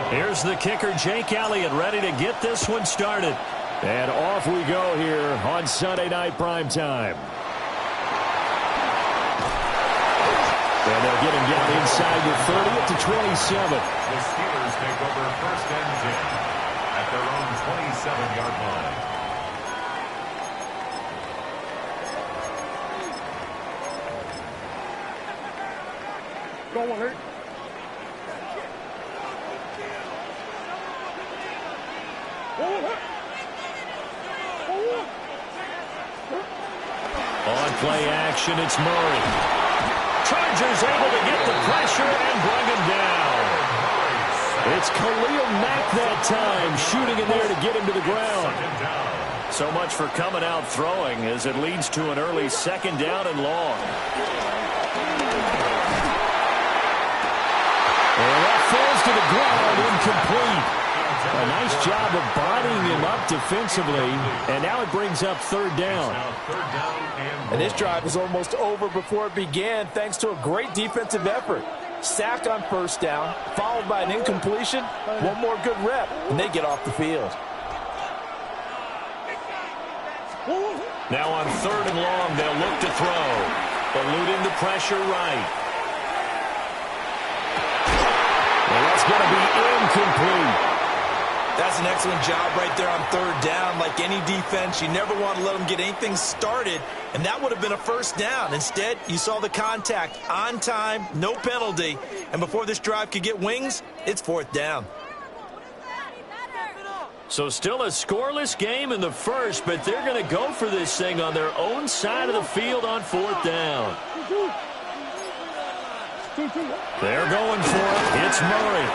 Here's the kicker, Jake Elliott, ready to get this one started. And off we go here on Sunday Night Primetime. And they'll get him down inside the 30 to 27. The Steelers take over 1st and 10 at their own 27-yard line. Go on, hurt. On play action, it's Murray. Chargers able to get the pressure and bring him down. It's Khalil Mack that time, shooting in there to get him to the ground. So much for coming out throwing as it leads to an early 2nd down and long. And that falls to the ground, incomplete. A nice job of bodying him up defensively, and now it brings up 3rd down. And this drive is almost over before it began thanks to a great defensive effort. Sack on 1st down, followed by an incompletion, one more good rep, and they get off the field. Now on 3rd and long, they'll look to throw. Eluding the pressure right. Well, that's going to be incomplete. That's an excellent job right there on 3rd down. Like any defense, you never want to let them get anything started, and that would have been a 1st down. Instead, you saw the contact on time, no penalty, and before this drive could get wings, it's 4th down. So still a scoreless game in the 1st, but they're going to go for this thing on their own side of the field on 4th down. They're going for it. It's Murray.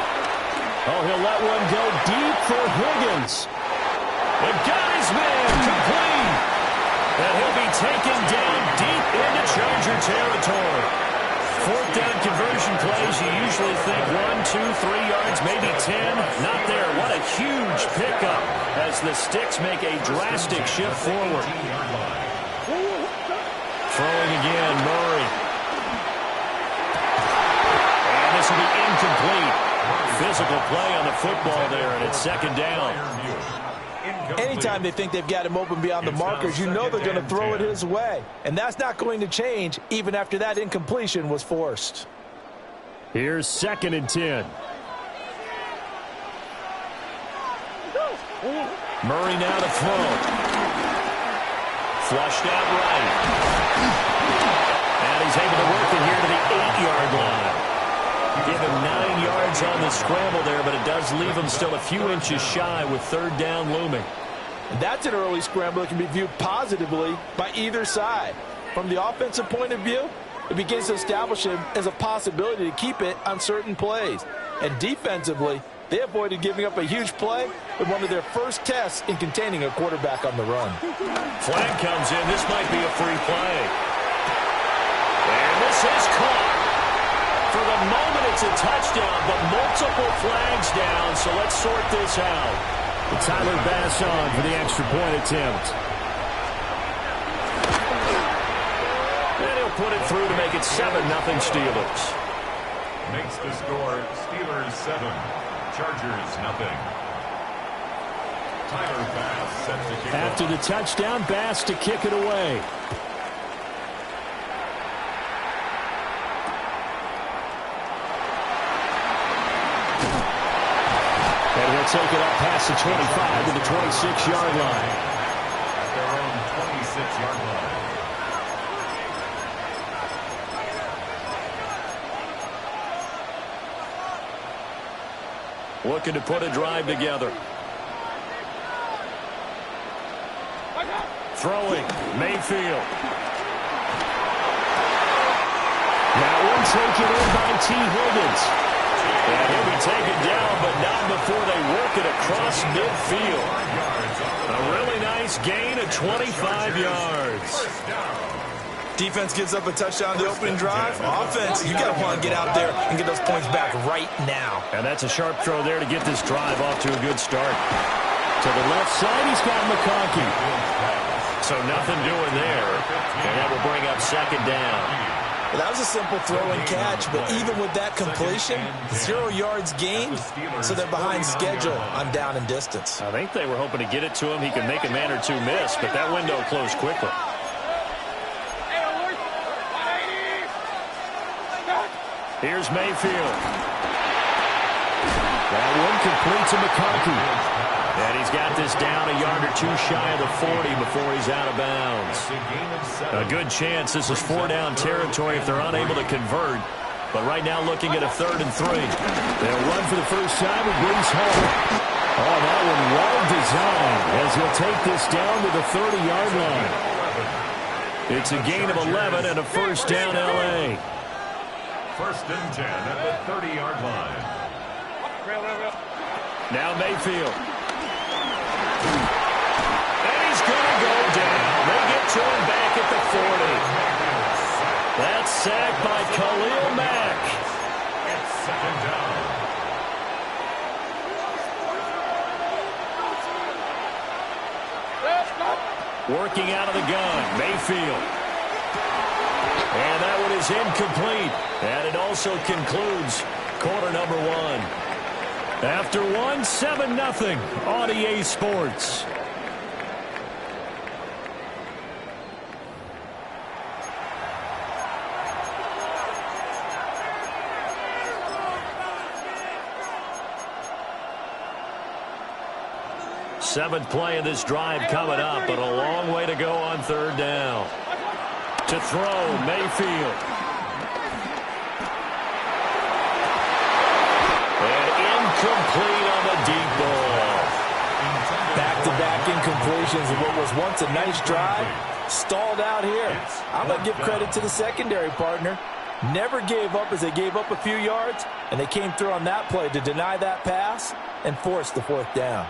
Oh, he'll let one go deep for Higgins. The got his man complete. And he'll be taken down deep into Charger territory. 4th down conversion plays, you usually think 1, 2, 3 yards, maybe 10. Not there. What a huge pickup as the Sticks make a drastic shift forward. Throwing again, Murray. And this will be incomplete. Physical play on the football there, and it's 2nd down. Anytime they think they've got him open beyond the markers, you know they're going to throw it his way. And that's not going to change even after that incompletion was forced. Here's 2nd and 10. Murray now to throw. Flushed out right. And he's able to work it here to the 8-yard line. Give him 9 yards on the scramble there, but it does leave him still a few inches shy with 3rd down looming. And that's an early scramble that can be viewed positively by either side. From the offensive point of view, it begins to establish him as a possibility to keep it on certain plays. And defensively, they avoided giving up a huge play with one of their first tests in containing a quarterback on the run. Flag comes in. This might be a free play. And this is caught. For the moment, it's a touchdown, but multiple flags down, so let's sort this out. Tyler Bass on for the extra point attempt. And he'll put it through to make it 7-0 Steelers. Makes the score Steelers 7, Chargers 0. Tyler Bass sets the kick. After the touchdown, Bass to kick it away. And he'll take it up past the 25 to the 26-yard line. At their own 26-yard line. Looking to put a drive together. Throwing, Mayfield. That one taken in by T. Higgins. And he'll be taken down, but not before they work it across midfield. A really nice gain of 25 yards. Defense gives up a touchdown the opening drive. Offense, you got to want to get out there and get those points back right now. And that's a sharp throw there to get this drive off to a good start. To the left side, he's got McConkey. So nothing doing there. And that will bring up 2nd down. Well, that was a simple throw and catch, but even with that completion, 0 yards gained, so they're behind schedule on down and distance. I think they were hoping to get it to him. He could make a man or two miss, but that window closed quickly. Here's Mayfield. That one complete to McConkey. And he's got this down a yard or two shy of the 40 before he's out of bounds. A good chance this is 4-down territory if they're unable to convert. But right now looking at a 3rd and 3. They'll run for the first time with Breece Hall. Oh, that one well designed as he'll take this down to the 30-yard line. It's a gain of 11 and a first down L.A. 1st and 10 at the 30-yard line. Now Mayfield. And he's going to go down. They get to him back at the 40. That's sacked by Khalil Mack. It's 2nd down. Working out of the gun, Mayfield. And that one is incomplete. And it also concludes quarter number 1. After 1, 7-0 on EA Sports. Seventh play of this drive coming up, but a long way to go on 3rd down. To throw, Mayfield. Complete on the deep ball. Back-to-back incompletions of what was once a nice drive. Stalled out here. I'm going to give credit to the secondary partner. Never gave up as they gave up a few yards, and they came through on that play to deny that pass and force the 4th down.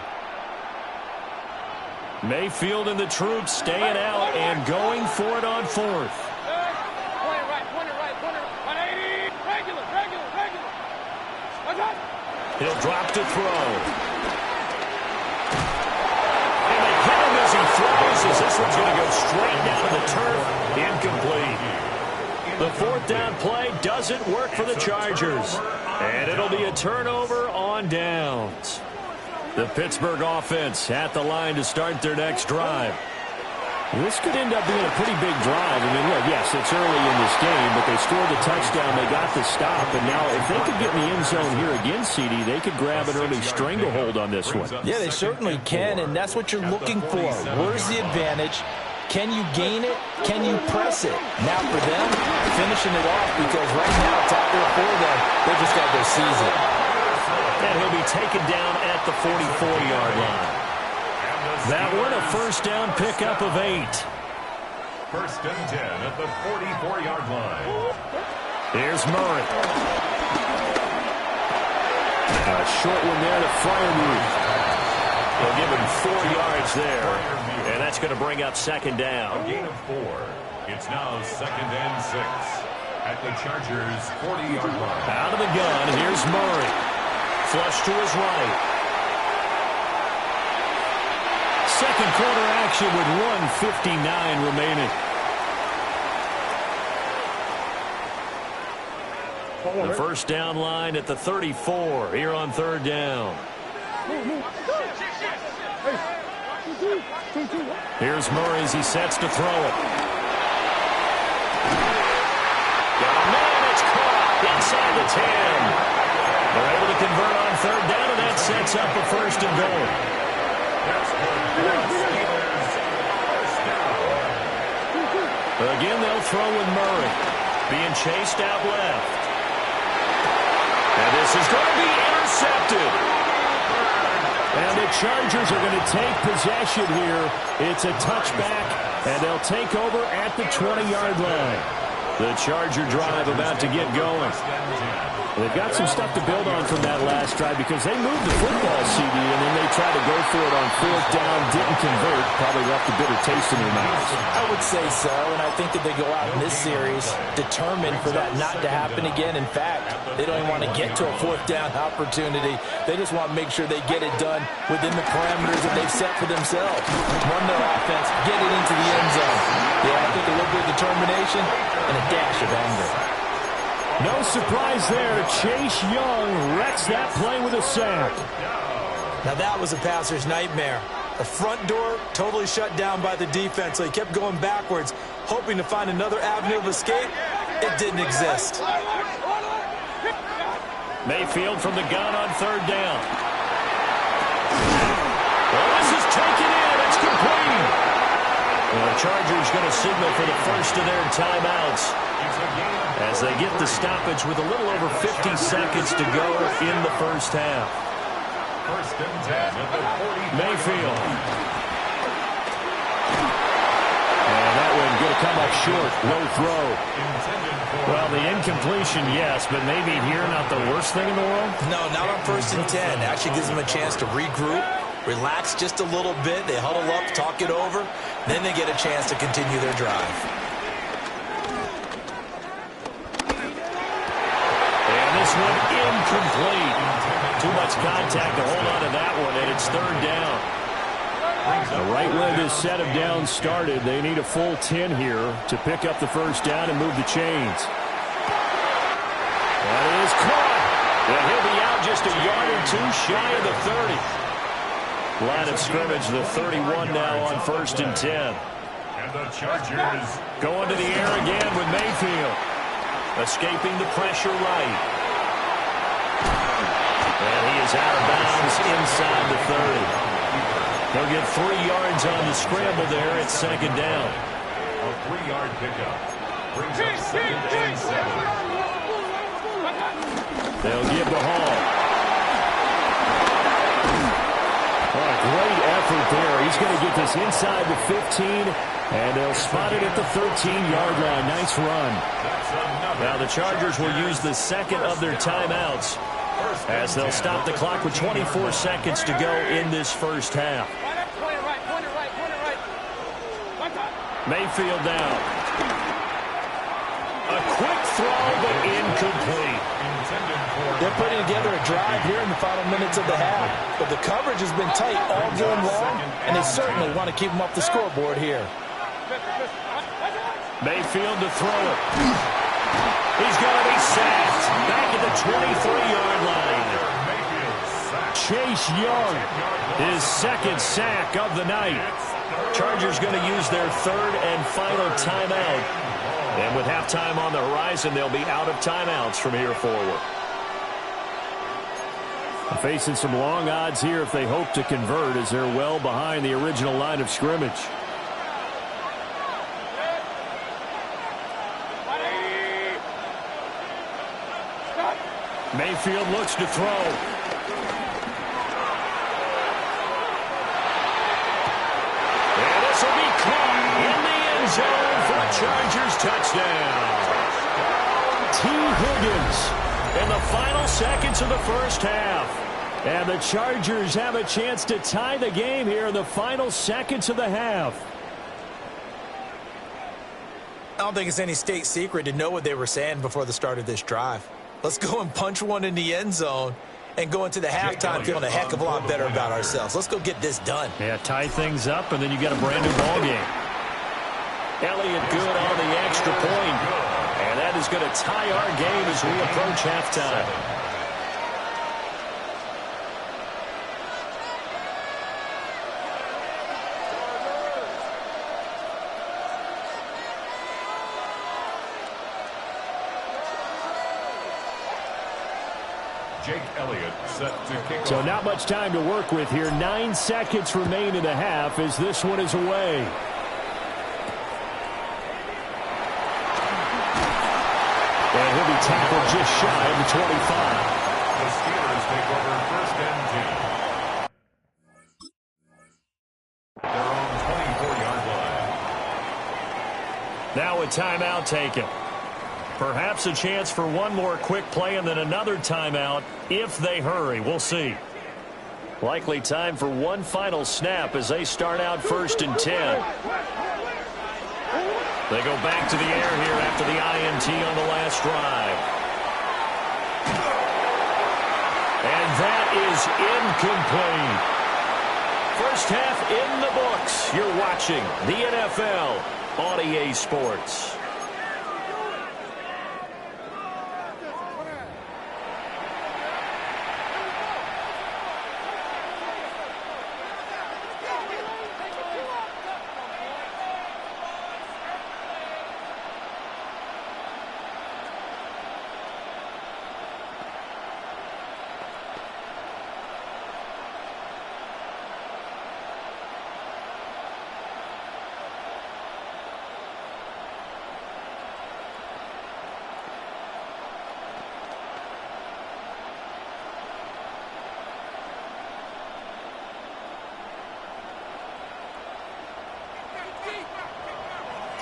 Mayfield and the troops staying out and going for it on 4th. He'll drop to throw. And they hit him as he throws, as this one's going to go straight down to the turf. Incomplete. The 4th down play doesn't work for the Chargers. And it'll be a turnover on downs. The Pittsburgh offense at the line to start their next drive. This could end up being a pretty big drive. I mean, look, yes, it's early in this game, but they scored the touchdown. They got the stop. And now if they could get in the end zone here again, CD, they could grab an early stranglehold on this one. Yeah, they certainly can, and that's what you're looking for. Where's the advantage? Can you gain it? Can you press it? Now for them, finishing it off, because right now it's out there for them. They just got to go seize it. And he'll be taken down at the 44-yard line. That one a first down pickup of 8. 1st and 10 at the 44-yard line. Here's Murray. A short one there to Freiermuth. They'll give him 4 yards there, and that's going to bring up 2nd down. A gain of 4. It's now 2nd and 6 at the Chargers' 40-yard line. Out of the gun, here's Murray. Flush to his right. Second quarter action with 1:59 remaining. The first down line at the 34 here on 3rd down. Here's Murray as he sets to throw it. Got a man, it's caught inside the 10. They're able to convert on 3rd down, and that sets up a 1st and goal. Again, they'll throw with Murray. Being chased out left. And this is going to be intercepted. And the Chargers are going to take possession here. It's a touchback, and they'll take over at the 20-yard line. The Charger drive about to get going. They've got some stuff to build on from that last drive because they moved the football, CD, and then they tried to go for it on 4th down, didn't convert, probably left a bitter taste in their mouths. I would say so, and I think that they go out in this series determined for that not to happen again. In fact, they don't even want to get to a 4th down opportunity. They just want to make sure they get it done within the parameters that they've set for themselves. Run their offense, get it into the end zone. Yeah, I think a little bit of determination and a dash of anger. No surprise there. Chase Young wrecks that play with a sack. Now that was a passer's nightmare. The front door totally shut down by the defense, so he kept going backwards, hoping to find another avenue of escape. It didn't exist. Mayfield from the gun on third down. Well, this is taken in. It's complete. Well, the Chargers going to signal for the first of their timeouts as they get the stoppage with a little over 50 seconds to go in the first half. First and 10 at the 40. Mayfield. And that one going to come up short. Low throw. Well, the incompletion, yes, but maybe here not the worst thing in the world? No, not on first and 10. Actually gives them a chance to regroup, relax just a little bit. They huddle up, talk it over. Then they get a chance to continue their drive. And this one incomplete. Too much contact to hold on to that one, and it's third down. The right when this set of downs started, they need a full 10 here to pick up the first down and move the chains. That is caught. And he'll be out just a yard or two shy of the 30. Line of scrimmage, the 31 now on first and 10. And the Chargers going to the air again with Mayfield. Escaping the pressure right. And he is out of bounds inside the 30. He'll get 3 yards on the scramble there at second down. A 3-yard pickup brings up second and 7. They'll give the Hall. Oh, great effort there. He's going to get this inside the 15, and they'll spot it at the 13-yard line. Nice run. Now the Chargers will use the second of their timeouts as they'll stop the clock with 24 seconds to go in this first half. Mayfield down. A quick throw, but incomplete. They're putting together a drive here in the final minutes of the half. But the coverage has been tight all game long, and they certainly want to keep them off the scoreboard here. Mayfield to throw it. He's going to be sacked. Back at the 23-yard line. Chase Young, his second sack of the night. Chargers going to use their third and final timeout. And with halftime on the horizon, they'll be out of timeouts from here forward. Facing some long odds here if they hope to convert, as they're well behind the original line of scrimmage. Mayfield looks to throw. And this will be caught in the end zone for a Chargers touchdown. T. Higgins in the final seconds of the first half. And the Chargers have a chance to tie the game here in the final seconds of the half. I don't think it's any state secret to know what they were saying before the start of this drive. Let's go and punch one in the end zone and go into the halftime feeling a heck of a lot better about ourselves. Let's go get this done. Yeah, tie things up, and then you get a brand new ball game. Elliott good on the extra point. And that is going to tie our game as we approach halftime. Jake Elliott set to kick So off. not much time to work with here. 9 seconds remain in the half as this one is away. And he'll be tackled just shy of the 25. The Steelers take over first and 10. Their own 24-yard line. Now a timeout taken. Perhaps a chance for one more quick play and then another timeout if they hurry. We'll see. Likely time for one final snap as they start out first and 10. They go back to the air here after the INT on the last drive. And that is incomplete. First half in the books. You're watching the NFL on EA Sports.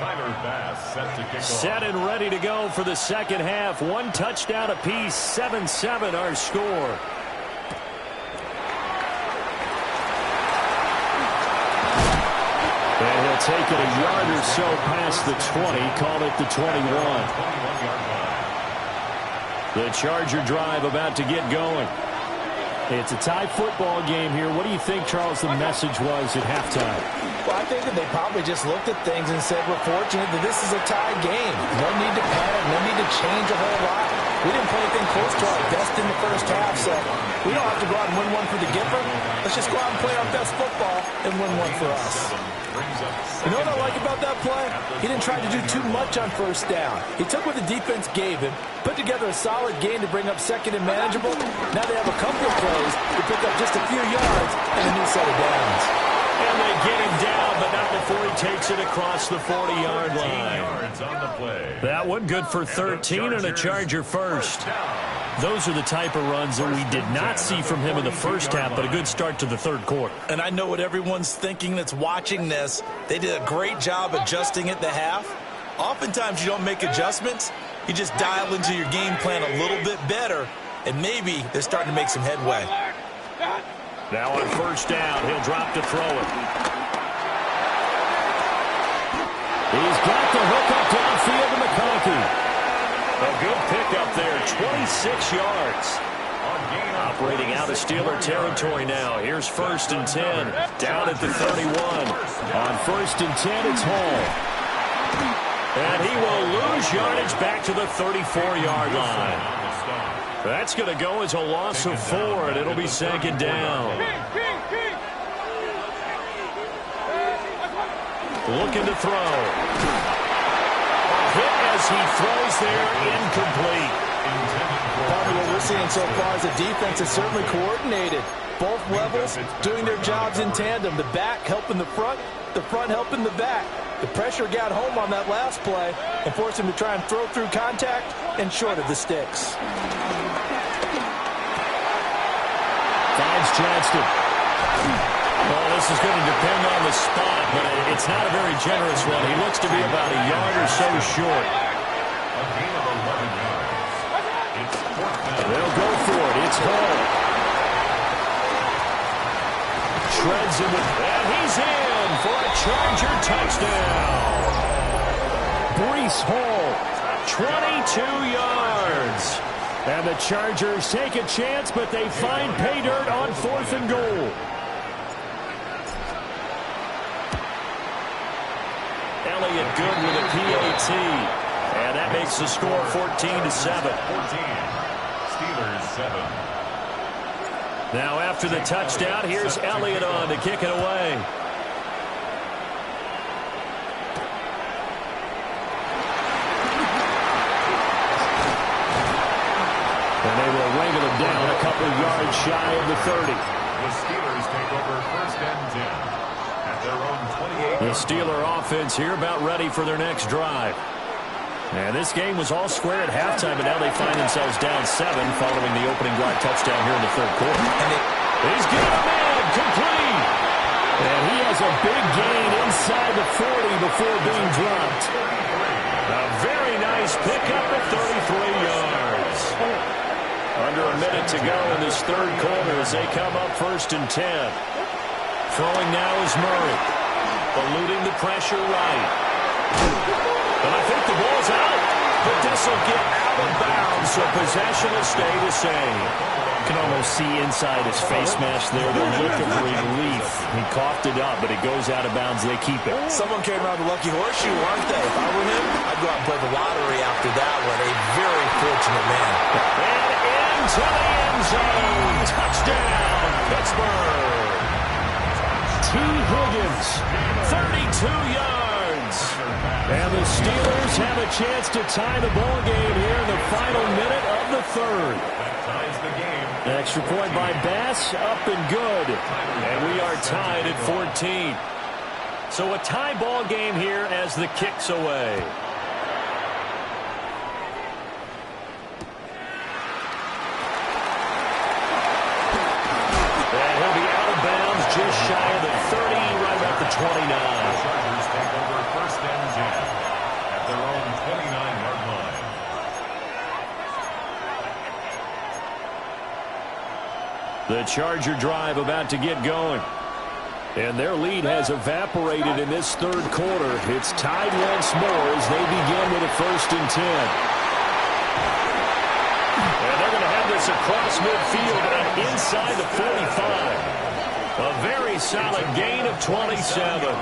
Tyler Bass set to kick off. Set and ready to go for the second half. One touchdown apiece, 7-7 our score. And he'll take it a yard or so past the 20, call it the 21. The Charger drive about to get going. It's a tie football game here. What do you think, Charles, the message was at halftime? Well, I think that they probably just looked at things and said, we're fortunate that this is a tie game. No need to panic, no need to change a whole lot. We didn't play anything close to our best in the first half, so we don't have to go out and win one for the giver. Let's just go out and play our best football and win one for us. You know what I like about that play? He didn't try to do too much on first down. He took what the defense gave him, put together a solid game to bring up second and manageable. Now they have a couple of plays to pick up just a few yards and a new set of downs. And they get him down, but not before he takes it across the 40-yard line. On the play. That one good for 13 and a Charger first. Those are the type of runs that we did not see from him in the first half, but a good start to the third quarter. And I know what everyone's thinking that's watching this. They did a great job adjusting at the half. Oftentimes you don't make adjustments. You just dial into your game plan a little bit better, and maybe they're starting to make some headway. Now on first down, he'll drop to throw it. He's got the hook up downfield to McConkey. A good pickup there, 26 yards. Operating out of Steeler territory now. Here's 1st and 10, down at the 31. On 1st and 10, it's Hall. And he will lose yardage back to the 34-yard line. That's going to go as a loss of 4, and it'll be second down. Looking to throw. Hit as he throws there, incomplete. Part of what we're seeing so far is the defense is certainly coordinated. Both levels doing their jobs in tandem. The back helping the front helping the back. The pressure got home on that last play and forced him to try and throw through contact and short of the sticks. Finds Johnston. Well, this is going to depend on the spot, but it's not a very generous one. He looks to be about a yard or so short. They'll go for it. It's Hall. Shreds him, and he's in for a Charger touchdown. Breece Hall, 22 yards. And the Chargers take a chance, but they find pay dirt on 4th and goal. Elliott good with a PAT. And that makes the score 14-7. 14. Steelers 7. Now after the touchdown, here's Elliott on to kick it away. And they will wrangle him down a couple yards shy of the 30. The Steelers take over 1st and 10 at their own 28. The Steeler offense here about ready for their next drive. And this game was all square at halftime, but now they find themselves down 7 following the opening drive touchdown here in the third quarter. And he's getting a man complete. And he has a big gain inside the 40 before being dropped. A very nice pickup at 33 yards. Under a minute to go in this third quarter as they come up 1st and 10. Throwing now is Murray. Eluding the pressure right. And I think the ball's out. But this will get out of bounds, so possession will stay the same. You can almost see inside his face mask there the look of relief. He coughed it up, but it goes out of bounds. They keep it. Someone came around the lucky horseshoe, aren't they? If I were him, I'd go out and play the lottery after that one. A very fortunate man. And into the end zone. Touchdown, Pittsburgh. T. Higgins, 32 yards. And the Steelers have a chance to tie the ball game here in the final minute of the third. That ties the game. Extra point by Bass, up and good. And we are tied at 14. So a tie ball game here as the kick's away. And he'll be out of bounds just shy of the 30, right about the 29. Chargers take over 1st and 10. their own 29-yard line. The Charger drive about to get going. And their lead has evaporated in this third quarter. It's tied once more as they begin with a 1st and 10. And they're going to have this across midfield and inside the 45. A very solid gain of 27.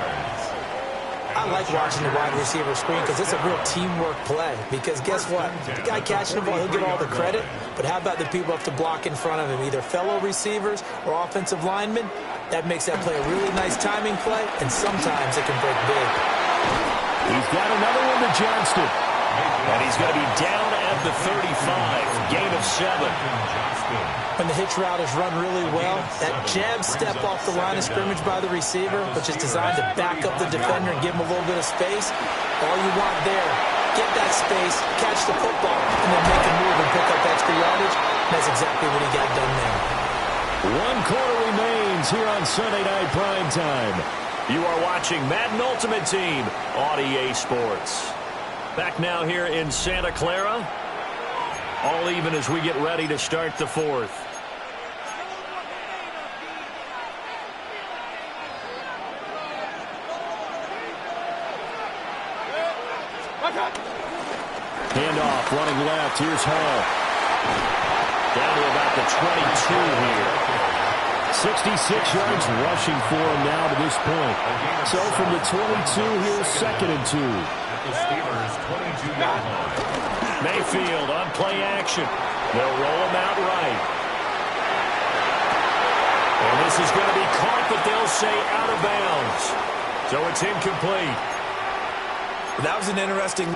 I like watching the wide receiver screen because it's a real teamwork play. Because guess what? The guy catching the ball, he'll get all the credit. But how about the people up to block in front of him, either fellow receivers or offensive linemen? That makes that play a really nice timing play, and sometimes it can break big. He's got another one to Johnston. And he's going to be down at the 35. Gain of 7. When the hitch route is run really well, that jab step off the line of scrimmage by the receiver, which is designed to back up the defender and give him a little bit of space, all you want there, get that space, catch the football, and then make a move and pick up extra yardage. That's exactly what he got done there. 1 quarter remains here on Sunday Night Primetime. You are watching Madden Ultimate Team on EA Sports. Back now here in Santa Clara. All even as we get ready to start the 4th. Handoff, running left. Here's Hall. Down to about the 22 here. 66 yards rushing for him now to this point. So from the 22, here's 2nd and 2. The Steelers' 22-yard line. Mayfield on play action. They'll roll him out right. And this is going to be caught, but they'll say out of bounds. So it's incomplete. That was an interesting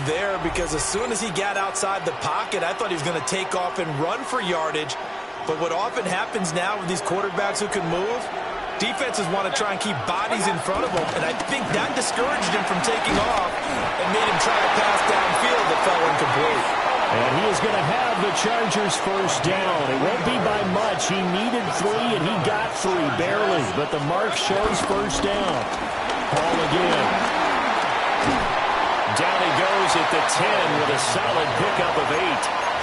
there because as soon as he got outside the pocket, I thought he was going to take off and run for yardage. But what often happens now with these quarterbacks who can move, defenses want to try and keep bodies in front of them, and I think that discouraged him from taking off and made him try to pass downfield that fell incomplete. And he is going to have the Chargers 1st down. It won't be by much. He needed 3, and he got 3, barely. But the mark shows 1st down. Ball again. Down he goes at the 10 with a solid pickup of 8.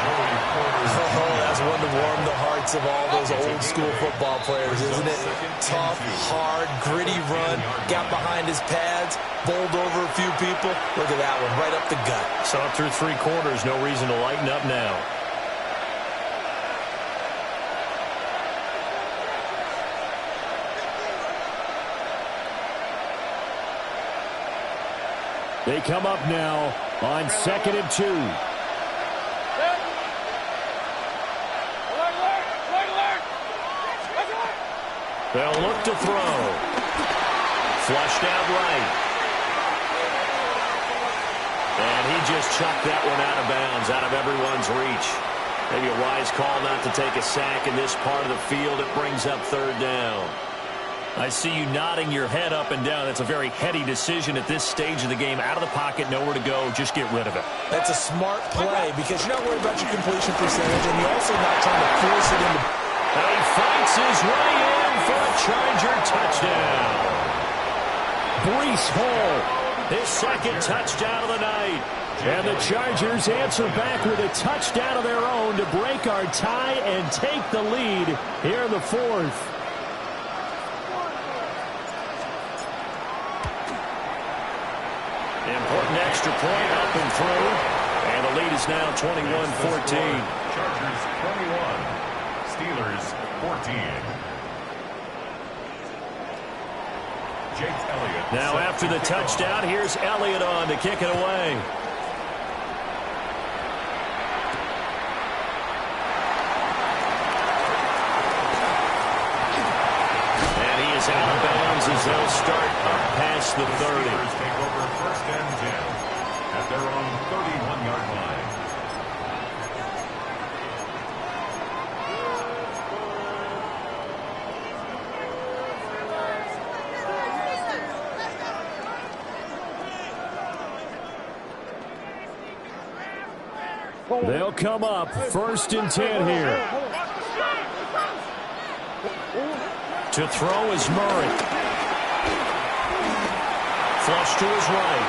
Oh, that's one to warm the hearts of all those old school football players, isn't it? Tough, hard, gritty run, got behind his pads, bowled over a few people. Look at that one, right up the gut. Saw it through 3 quarters, no reason to lighten up now. They come up now on 2nd and 2. They'll look to throw. Flushed out right. And he just chucked that one out of bounds, out of everyone's reach. Maybe a wise call not to take a sack in this part of the field. It brings up 3rd down. I see you nodding your head up and down. That's a very heady decision at this stage of the game. Out of the pocket, nowhere to go. Just get rid of it. That's a smart play because you're not worried about your completion percentage, and you're also not trying to force it into. And he fights his way in for a Charger touchdown. Breece Hall, his 2nd touchdown of the night. And the Chargers answer back with a touchdown of their own to break our tie and take the lead here in the 4th. Important extra point up and through. And the lead is now 21-14. Chargers 21. Steelers 14. Jake Elliott. Now after the touchdown, here's Elliott on to kick it away. And he is out of bounds as they'll start up past the 30. Steelers take over 1st and 10 at their own 31-yard line. They'll come up 1st and 10 here. To throw is Murray. flush to his right.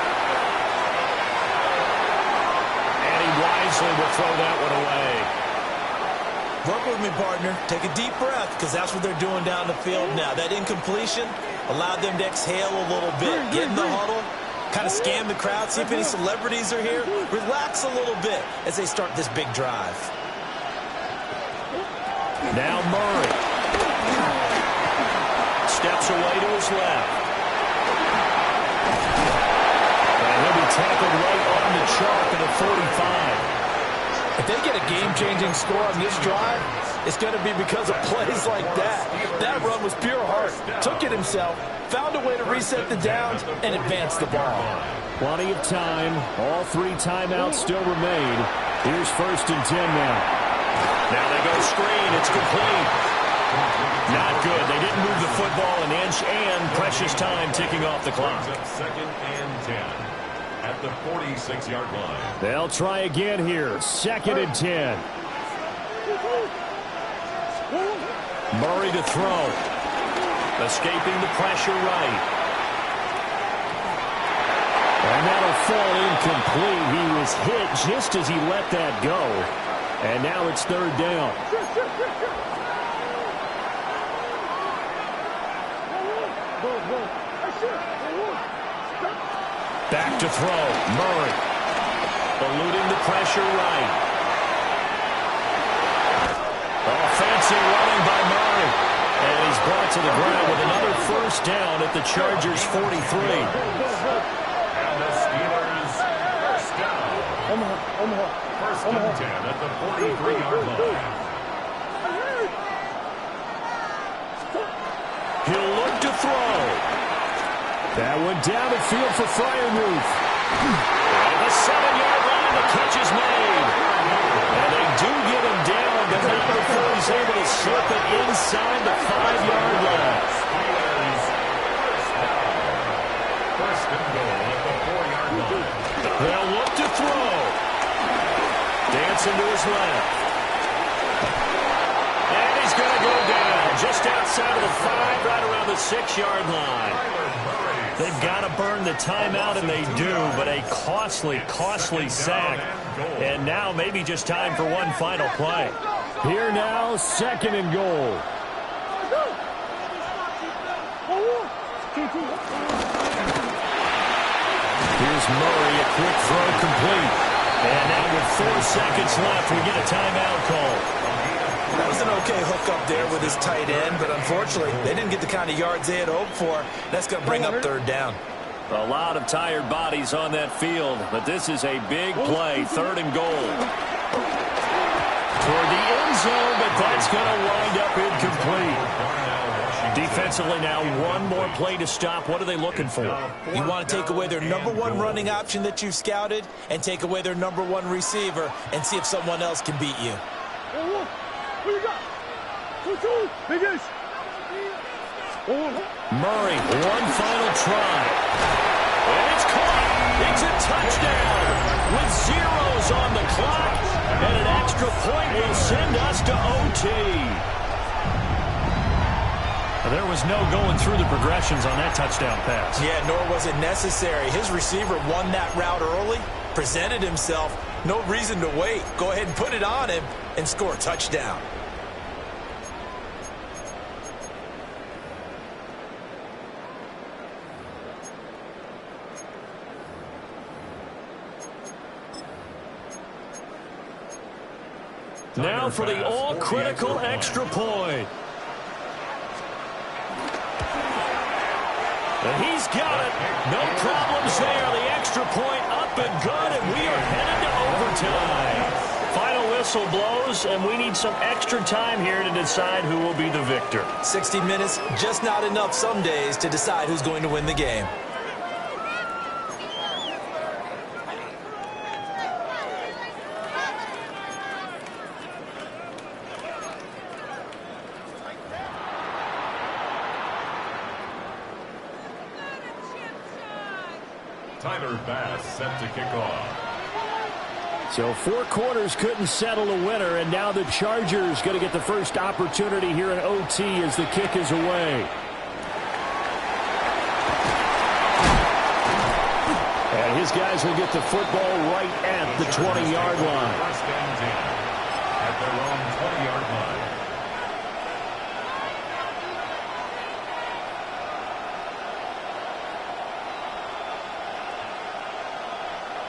And he wisely will throw that one away. Work with me, partner. Take a deep breath, because that's what they're doing down the field now. That incompletion allowed them to exhale a little bit. Get in the huddle, kind of scan the crowd, see if any celebrities are here. Relax a little bit as they start this big drive. Now Murray. Steps away to his left. And he'll be tackled right on the chalk at the 45. If they get a game-changing score on this drive, it's going to be because of plays like that. That run was pure heart. Took it himself, found a way to reset the downs, and advance the ball. Plenty of time. All 3 timeouts still remain. Here's 1st and 10 now. Now they go screen. It's complete. Not good. They didn't move the football an inch, and precious time ticking off the clock. 2nd and 10. At the 46-yard line. They'll try again here. 2nd and 10. Murray to throw. Escaping the pressure right. And that'll fall incomplete. He was hit just as he let that go. And now it's 3rd down. Back to throw. Murray. Eluding the pressure right. Offensive running by Murray. And he's brought to the ground with another 1st down at the Chargers' 43. And the Steelers 1st down. 1st and 10 at the 43-yard line. He'll look to throw. That one down the field for Freiermuth. At the 7-yard line, the catch is made. And they do get him down, but not before he's able to slip it inside the 5-yard line. First and goal at the 4-yard line. They'll look to throw. Dancing to his left. And he's going to go down just outside of the 5, right around the 6-yard line. They've got to burn the timeout, and they do, but a costly, costly sack. And now maybe just time for one final play. Here now, 2nd and goal. Here's Murray, a quick throw complete. And now with 4 seconds left, we get a timeout call. That was an okay hookup there with his tight end, but unfortunately, they didn't get the kind of yards they had hoped for. That's going to bring up 3rd down. A lot of tired bodies on that field, but this is a big play, 3rd and goal. Toward the end zone, but that's going to wind up incomplete. Defensively now, one more play to stop. What are they looking for? You want to take away their #1 running option that you've scouted and take away their #1 receiver and see if someone else can beat you. Murray, one final try. And it's caught. It's a touchdown with zeros on the clock. And an extra point will send us to OT. There was no going through the progressions on that touchdown pass. Yeah, nor was it necessary. His receiver won that route early, presented himself. No reason to wait. Go ahead and put it on him and score a touchdown. Now for the all-critical extra point. And he's got it. No problems there. The extra point up and good, and we are headed to overtime. Final whistle blows, and we need some extra time here to decide who will be the victor. 60 minutes, just not enough some days to decide who's going to win the game. Tyler Bass set to kick off. So 4 quarters couldn't settle a winner, and now the Chargers going to get the first opportunity here in OT as the kick is away. his guys will get the football right at the 20-yard line. First and 10 at their own 20-yard line.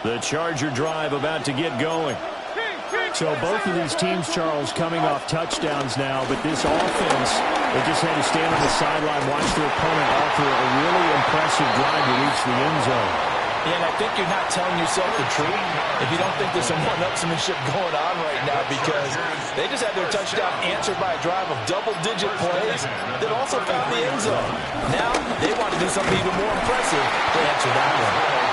The Charger drive about to get going. So both of these teams, Charles, coming off touchdowns now, but this offense, they just had to stand on the sideline, watch their opponent offer a really impressive drive to reach the end zone. Yeah, and I think you're not telling yourself the truth if you don't think there's some one-upsmanship going on right now, because they just had their touchdown answered by a drive of double-digit plays that also found the end zone. Now they want to do something even more impressive to answer that one.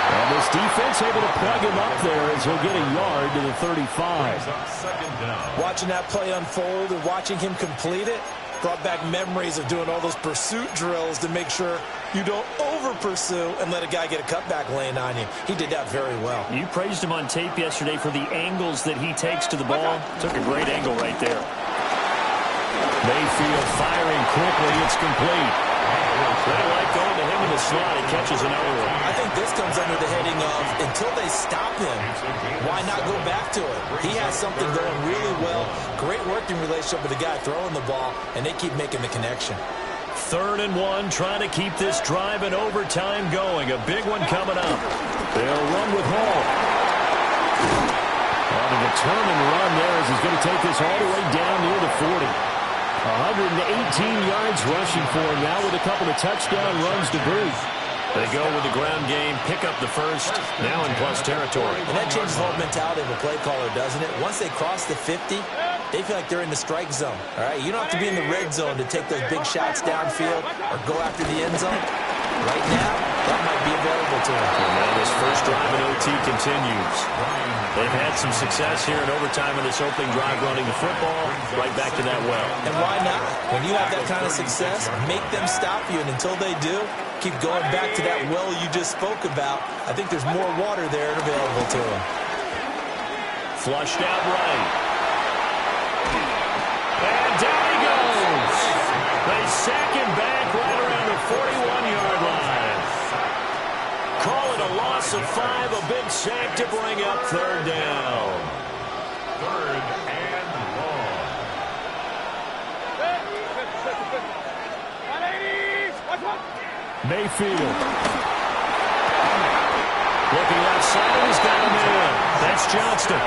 And this defense able to plug him up there as he'll get a yard to the 35. Second down. Watching that play unfold and watching him complete it brought back memories of doing all those pursuit drills to make sure you don't over-pursue and let a guy get a cutback lane on you. He did that very well. You praised him on tape yesterday for the angles that he takes to the ball. Took a great angle right there. Mayfield firing quickly. It's complete. They like going to him in the slot. He catches another one. I think this comes under the heading of, until they stop him, why not go back to it? He has something going really well. Great working relationship with the guy throwing the ball, and they keep making the connection. 3rd and 1, trying to keep this drive in overtime going. A big one coming up. They'll run with Hall. On a determined run there as he's going to take this all the way down near the 40. 118 yards rushing for him now with a couple of touchdown runs to boot. They go with the ground game, pick up the first, now in plus territory. And that changes the whole mentality of a play caller, doesn't it? Once they cross the 50, they feel like they're in the strike zone. All right, you don't have to be in the red zone to take those big shots downfield or go after the end zone. Right now, that might be available to them. And now this first drive in OT continues. They've had some success here in overtime in this opening drive running the football right back to that well. And why not? When you have that kind of success, make them stop you. And until they do, keep going back to that well you just spoke about. I think there's more water there available to them. Flushed out right. And down he goes. They sack him back right around the 41-yard line. Call it a loss of 5, a big sack to bring up 3rd down. 3rd and long. Mayfield. Looking outside, he's got him in. That's Johnston.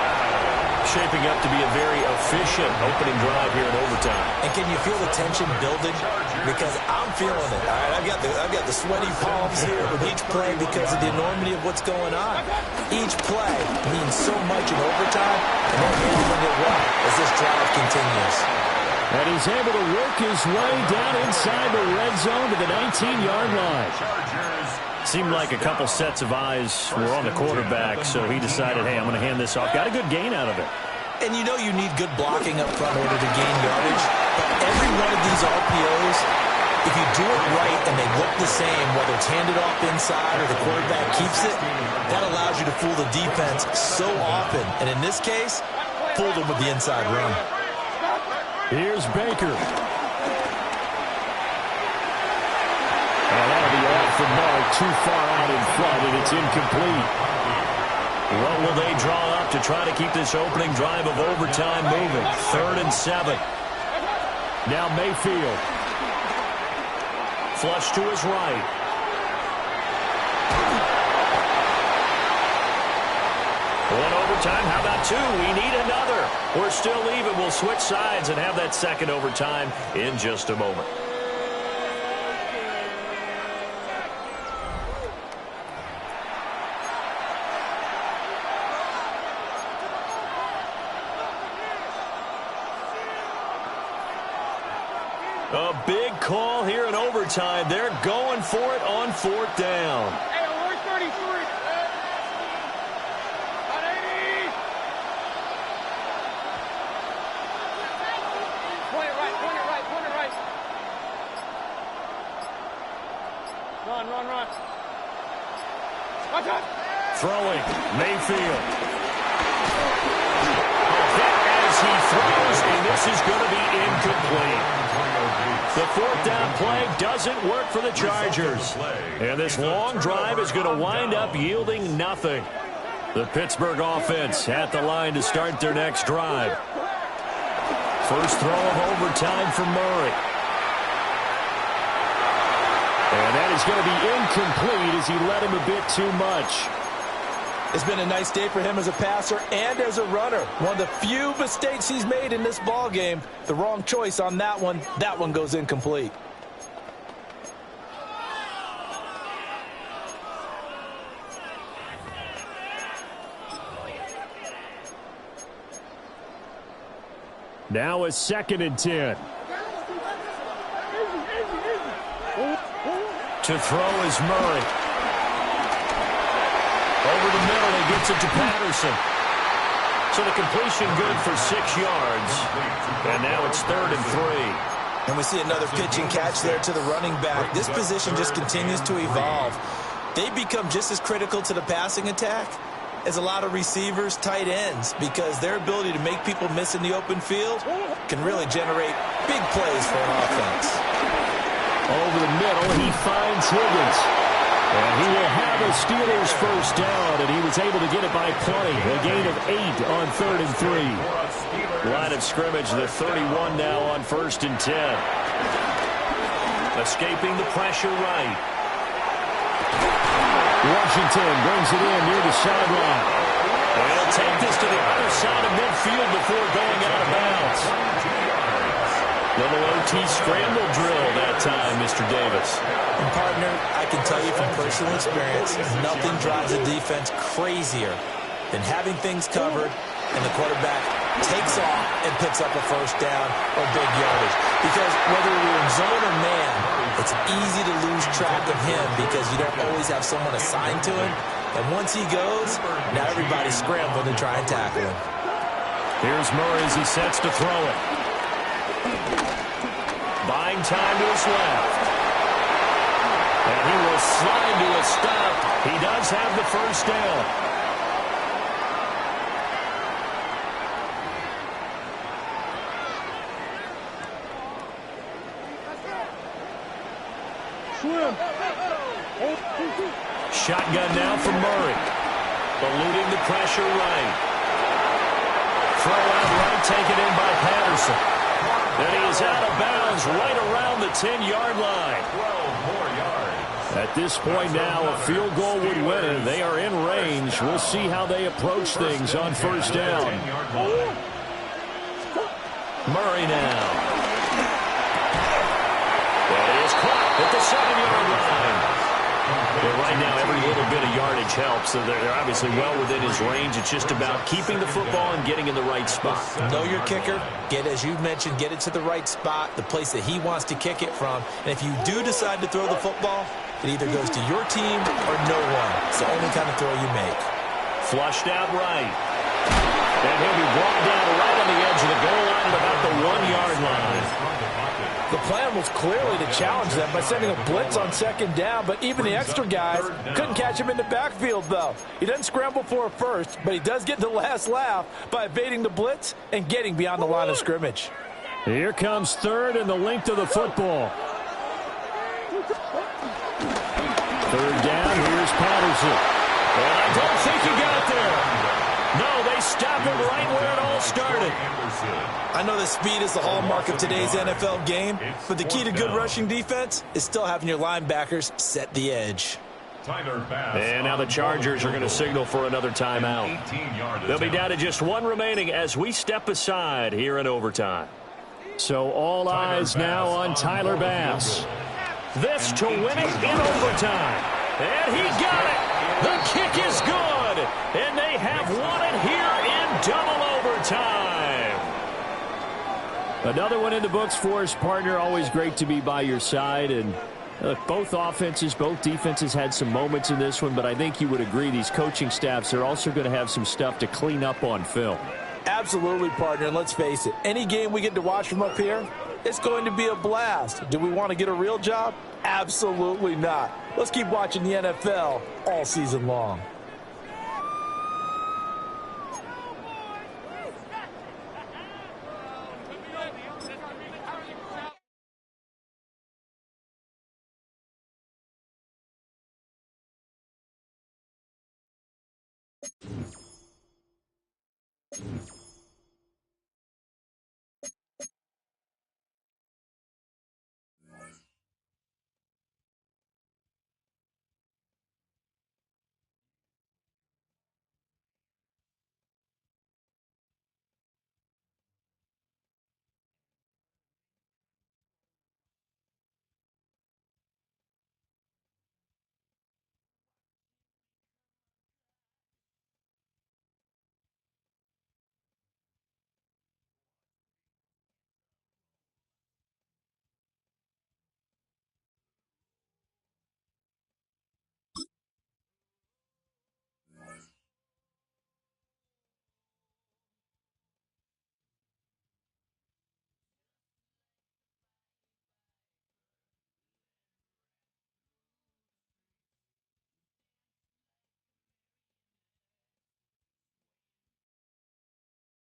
Shaping up to be a very efficient opening drive here in overtime. And can you feel the tension building? Because I'm feeling it. All right, I've got the sweaty palms here with each play because of the enormity of what's going on. Each play means so much in overtime, and they're handling it well as this drive continues. And he's able to work his way down inside the red zone to the 19-yard line. Seemed like a couple sets of eyes were on the quarterback, so he decided, hey, I'm going to hand this off. Got a good gain out of it. And you know you need good blocking up front in order to gain yardage. But every one of these RPOs, if you do it right and they look the same, whether it's handed off inside or the quarterback keeps it, that allows you to fool the defense so often. And in this case, fool them with the inside run. Here's Baker. And that'll be off the mark, too far out in front, and it's incomplete. What will they draw up to try to keep this opening drive of overtime moving? 3rd and 7. Now Mayfield. Flush to his right. One overtime. How about 2? We need another. We're still even. We'll switch sides and have that second overtime in just a moment. A big call here in overtime. They're going for it on 4th down. Hey, we're 33. 180. Point it right. Run. Watch out. Throwing, Mayfield. As he throws, and this is going to be incomplete. The fourth down play doesn't work for the Chargers. And this long drive is going to wind up yielding nothing. The Pittsburgh offense at the line to start their next drive. First throw of overtime for Murray. And that is going to be incomplete as he led him a bit too much. It's been a nice day for him as a passer and as a runner. One of the few mistakes he's made in this ball game. The wrong choice on that one. That one goes incomplete. Now a 2nd and 10. To throw is Murray. Over the middle, he gets it to Patterson. So the completion good for 6 yards. And now it's 3rd and 3. And we see another pitch and catch there to the running back. This position just continues to evolve. They become just as critical to the passing attack as a lot of receivers, tight ends, because their ability to make people miss in the open field can really generate big plays for an offense. Over the middle, he finds Higgins. And he will have a Steelers first down, and he was able to get it by plenty. A gain of 8 on 3rd and 3. Line of scrimmage, the 31 now on 1st and 10. Escaping the pressure right. Washington brings it in near the sideline. And he'll take this to the other side of midfield before going out of bounds. Little OT scramble drill that time, Mr. Davis. And partner, I can tell you from personal experience, nothing drives a defense crazier than having things covered and the quarterback takes off and picks up a first down or big yardage. Because whether you're in zone or man, it's easy to lose track of him because you don't always have someone assigned to him. And once he goes, now everybody's scrambling to try and tackle him. Here's Murray as he sets to throw it. Buying time to his left. And he will slide to a stop. He does have the first down. Shotgun now for Murray. Eluding the pressure right. Throw out right, taken in by Patterson. And he is out of bounds right around the 10-yard line. 12 more yards. At this point now, a field goal would win it. They are in range. We'll see how they approach things on first down. Murray now. That is caught at the 7-yard line. Well, right now, every little bit of yardage helps. So they're obviously well within his range. It's just about keeping the football and getting in the right spot. Know your kicker. Get, as you mentioned, get it to the right spot, the place that he wants to kick it from. And if you do decide to throw the football, it either goes to your team or no one. It's the only kind of throw you make. Flushed out right. And he'll be brought down right on the edge of the goal line at about the 1-yard line. The plan was clearly to challenge them by sending a blitz on second down, but even the extra guys couldn't catch him in the backfield, though. He doesn't scramble for a first, but he does get the last laugh by evading the blitz and getting beyond the line of scrimmage. Here comes third and the length of the football. Third down, here's Patterson. And I don't think he got there. No, they stopped him right where it all started. I know that speed is the hallmark of today's NFL game, but the key to good rushing defense is still having your linebackers set the edge. And now the Chargers are going to signal for another timeout. They'll be down to just one remaining as we step aside here in overtime. So all eyes now on Tyler Bass. This to win it in overtime. And he got it. The kick is good. And they have won it here in double overtime. Another one in the books for us, partner. Always great to be by your side. And look, both offenses, both defenses had some moments in this one, but I think you would agree these coaching staffs are also going to have some stuff to clean up on film. Absolutely, partner, and let's face it, any game we get to watch from up here, it's going to be a blast. Do we want to get a real job? Absolutely not. Let's keep watching the NFL all season long.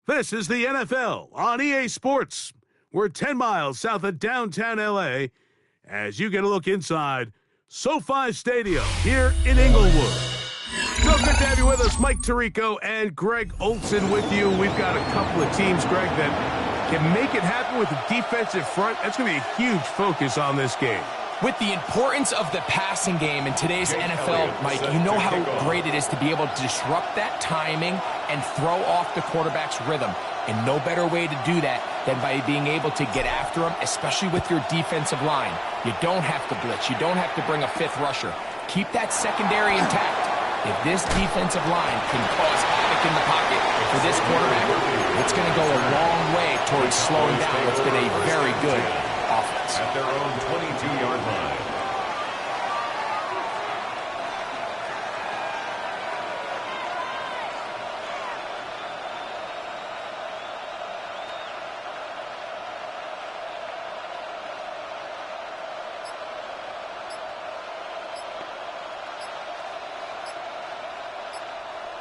This is the NFL on EA Sports. We're 10 miles south of downtown L.A. as you get a look inside SoFi Stadium here in Inglewood. So good to have you with us. Mike Tirico and Greg Olson with you. We've got a couple of teams, Greg, that can make it happen with the defensive front. That's going to be a huge focus on this game. With the importance of the passing game in today's NFL, Mike, you know how great it is to be able to disrupt that timing and throw off the quarterback's rhythm. And no better way to do that than by being able to get after him, especially with your defensive line. You don't have to blitz. You don't have to bring a fifth rusher. Keep that secondary intact. If this defensive line can cause havoc in the pocket for this quarterback, it's going to go a long way towards slowing down what's been a very good offense. At their own 22-yard line.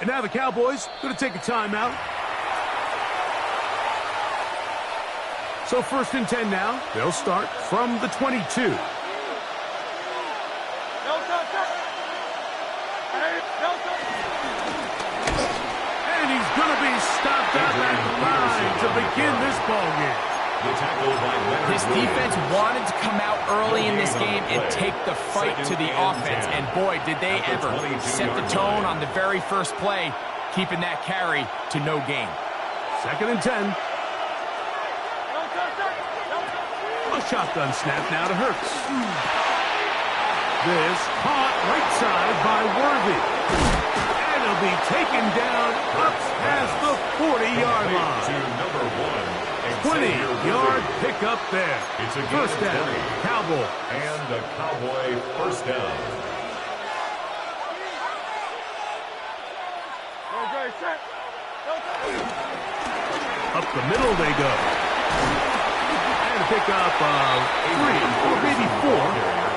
And now the Cowboys going to take a timeout. So 1st and 10 now. They'll start from the 22. And he's going to be stopped at that line to begin this ballgame. This defense wanted to come out early in this game and take the fight to the offense. And boy, did they ever set the tone on the very first play, keeping that carry to no gain. 2nd and 10. A shotgun snap now to Hurts. This caught right side by Worthy. And it'll be taken down up past the 40-yard line. 20-yard pickup there. It's a first down, Cowboy. And a Cowboy first down. Up the middle they go. And pick up 3 or maybe 4.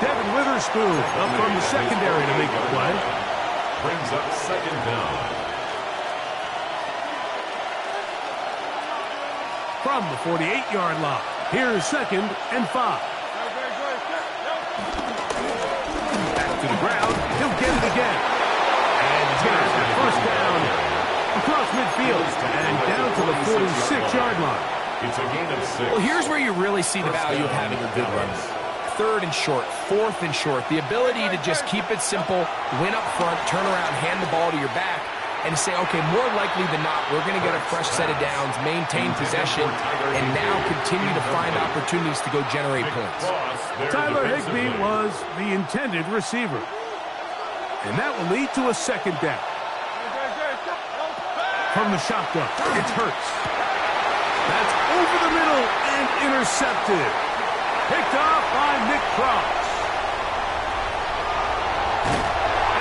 Devin Witherspoon up from the secondary to make the play. Brings up 2nd down. From the 48-yard line, here's 2nd and 5. Back to the ground, he'll get it again. And he's going to have the first down across midfield and down to the 46-yard line. It's a gain of 6. Well, here's where you really see the value of having a good run. 3rd and short, 4th and short. The ability to just keep it simple, win up front, turn around, hand the ball to your back, and say, okay, more likely than not, we're going to get a fresh set of downs, maintain possession, and now continue to find opportunities to go generate points. Tyler Higbee was the intended receiver. And that will lead to a 2nd down. From the shotgun, it's Hurts. That's over the middle and intercepted. Picked off by Nick Cross.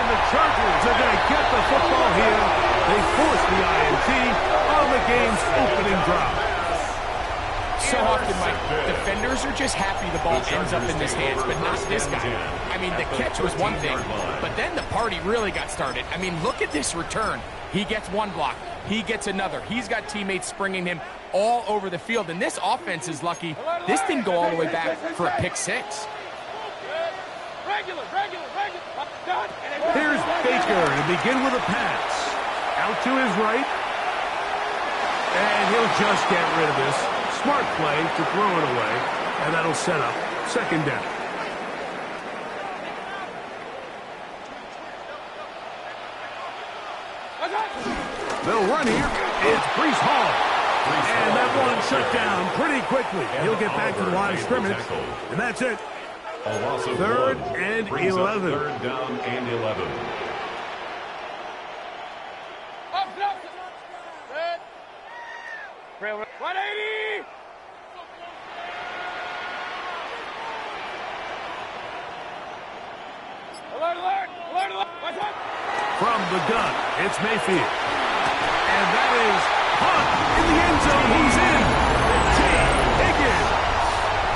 And the Chargers are going to get the football here. They force the INT on the game's opening drive. So often, Mike, defenders are just happy the ball ends up in his hands, but not this guy. I mean, the catch was one thing, but then the party really got started. I mean, look at this return. He gets one block. He gets another. He's got teammates springing him all over the field, and this offense is lucky. This didn't go all the way back for a pick 6. Here's Baker to begin with a pass. Out to his right. And he'll just get rid of this. Smart play to throw it away, and that'll set up second down. They'll run here. It's Breece Hall. And that one shut down pretty quickly. He'll get back to the line of scrimmage, and that's it. Third and 11. Third down and 11. Up, up. Set. 180. Alert, alert, alert, alert. Watch out. From the gun, it's Mayfield. And that is Hunt in the end zone. He's in. T. Higgins.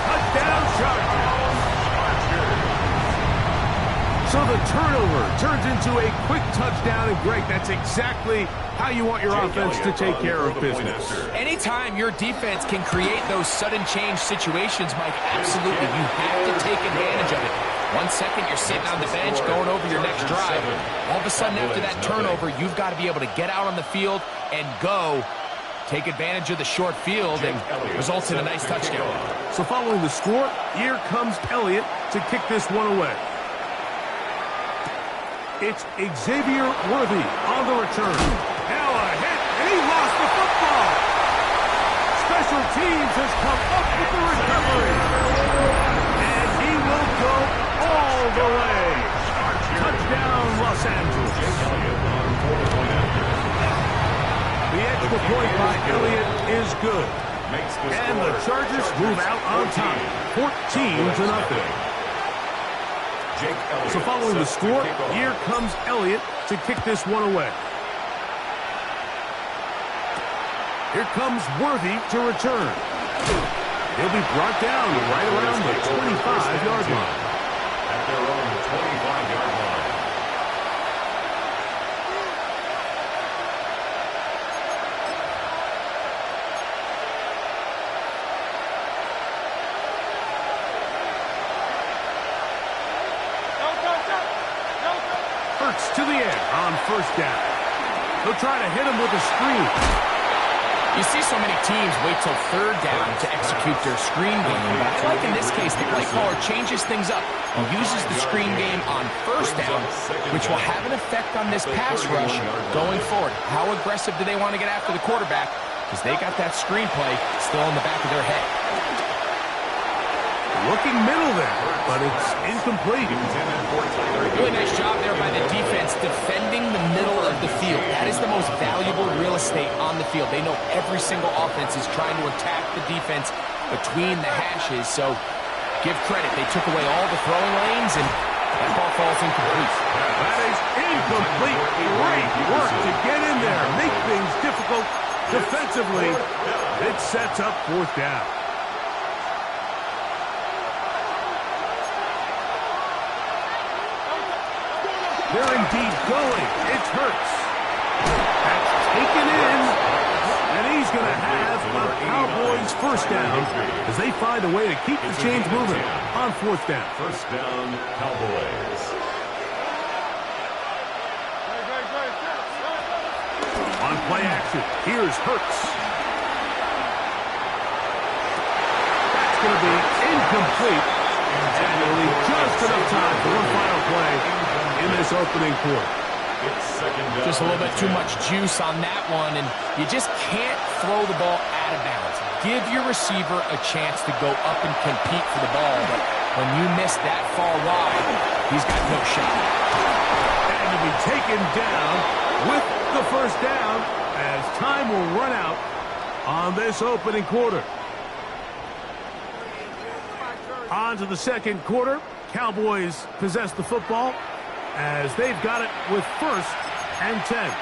Touchdown Chargers. So the turnover turns into a quick touchdown. And Greg, that's exactly how you want your offense to take care of business. Anytime your defense can create those sudden change situations, Mike, absolutely, you have to take advantage of it. 1 second, you're sitting on the bench going over your next drive. All of a sudden, after that turnover, you've got to be able to get out on the field and go. Take advantage of the short field and results in a nice touchdown. So following the score, here comes Elliott to kick this one away. It's Xavier Worthy on the return. Now a hit, and he lost the football. Special teams has come up with the recovery. And he will go all the way. Touchdown, Los Angeles. The extra point by Elliott is good. And the Chargers move out on top, 14-0. So following the score, here comes Elliott to kick this one away. Here comes Worthy to return. He'll be brought down right around the 25-yard line. At their own 25-yard line. Hurts to the end on first down. He'll try to hit him with a screen. You see so many teams wait till third down to execute their screen game, but I like in this case the play caller changes things up and uses the screen game on first down, which will have an effect on this pass rush going forward. How aggressive do they want to get after the quarterback? Because they got that screen play still in the back of their head. Looking middle there, but it's incomplete. Really nice job there by the defense defending the middle of the field. That is the most valuable real estate on the field. They know every single offense is trying to attack the defense between the hashes, so give credit. They took away all the throwing lanes, and that ball falls incomplete. That is incomplete. Great work to get in there, make things difficult defensively. It sets up fourth down. They're indeed going. It's Hurts. That's taken in. And he's going to have a Cowboys first down as they find a way to keep the chains moving on fourth down. First down, Cowboys. On play action, here's Hurts. That's going to be incomplete. And they'll leave just enough time for one final play in this opening quarter. Just a little bit too much juice on that one, and you just can't throw the ball out of bounds. Give your receiver a chance to go up and compete for the ball, but when you miss that far wide, he's got no shot. And to be taken down with the first down as time will run out on this opening quarter. On to the second quarter. Cowboys possess the football as they've got it with first and 10.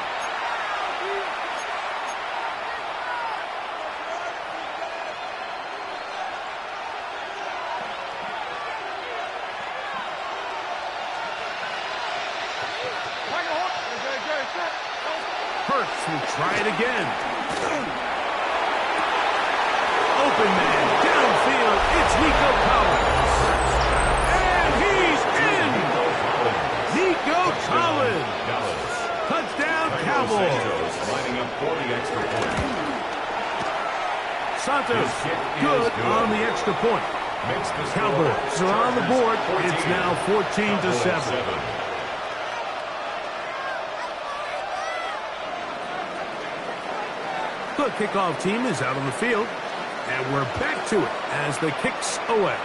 Hurts will try it again. Open man downfield. It's Nico Collins. And he's in. Nico Collins. Touchdown Cowboys. Lining up for the extra point. Santos, good on the extra point. Cowboys are on the board. It's now 14-7. The kickoff team is out on the field, and we're back to it as the kick's away.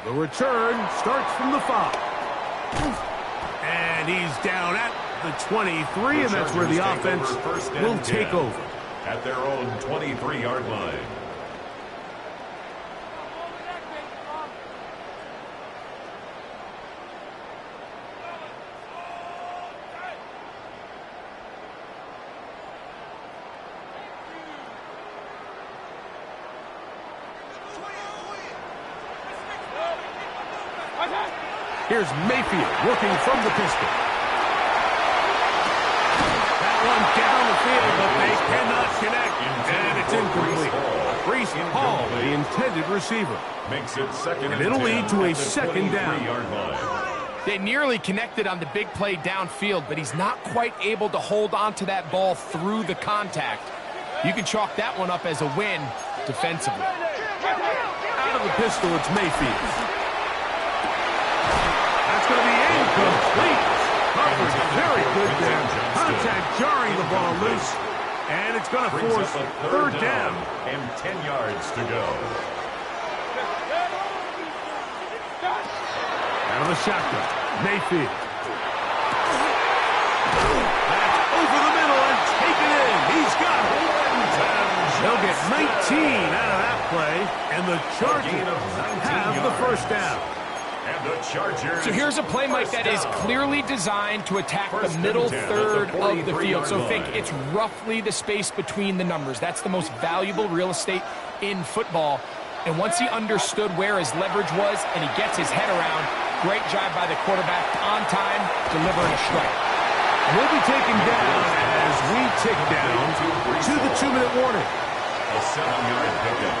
The return starts from the 5. And he's down at the 23, and that's where the offense will take over. At their own 23-yard line. Here's Mayfield working from the pistol. That one down the field, but they cannot connect, and it's incomplete. Breece Hall, the intended receiver. Makes it second and it'll lead to a second down. They nearly connected on the big play downfield, but he's not quite able to hold on to that ball through the contact. You can chalk that one up as a win defensively. Out of the pistol, it's Mayfield. That's going to be incomplete. Coverage very good there. Contact jarring the ball loose. And it's going to force third down. And 10 yards to go. Out of the shotgun, Mayfield. That's over the middle and taken in. He's got it. They'll get 19 out of that play. And the Chargers have the first down. So here's a play, Mike, that is clearly designed to attack the middle third of the field. So think it's roughly the space between the numbers. That's the most valuable real estate in football. And once he understood where his leverage was and he gets his head around, great job by the quarterback on time, delivering a strike. We'll be taken down as we tick down to the 2-minute warning. A 7-yard pickup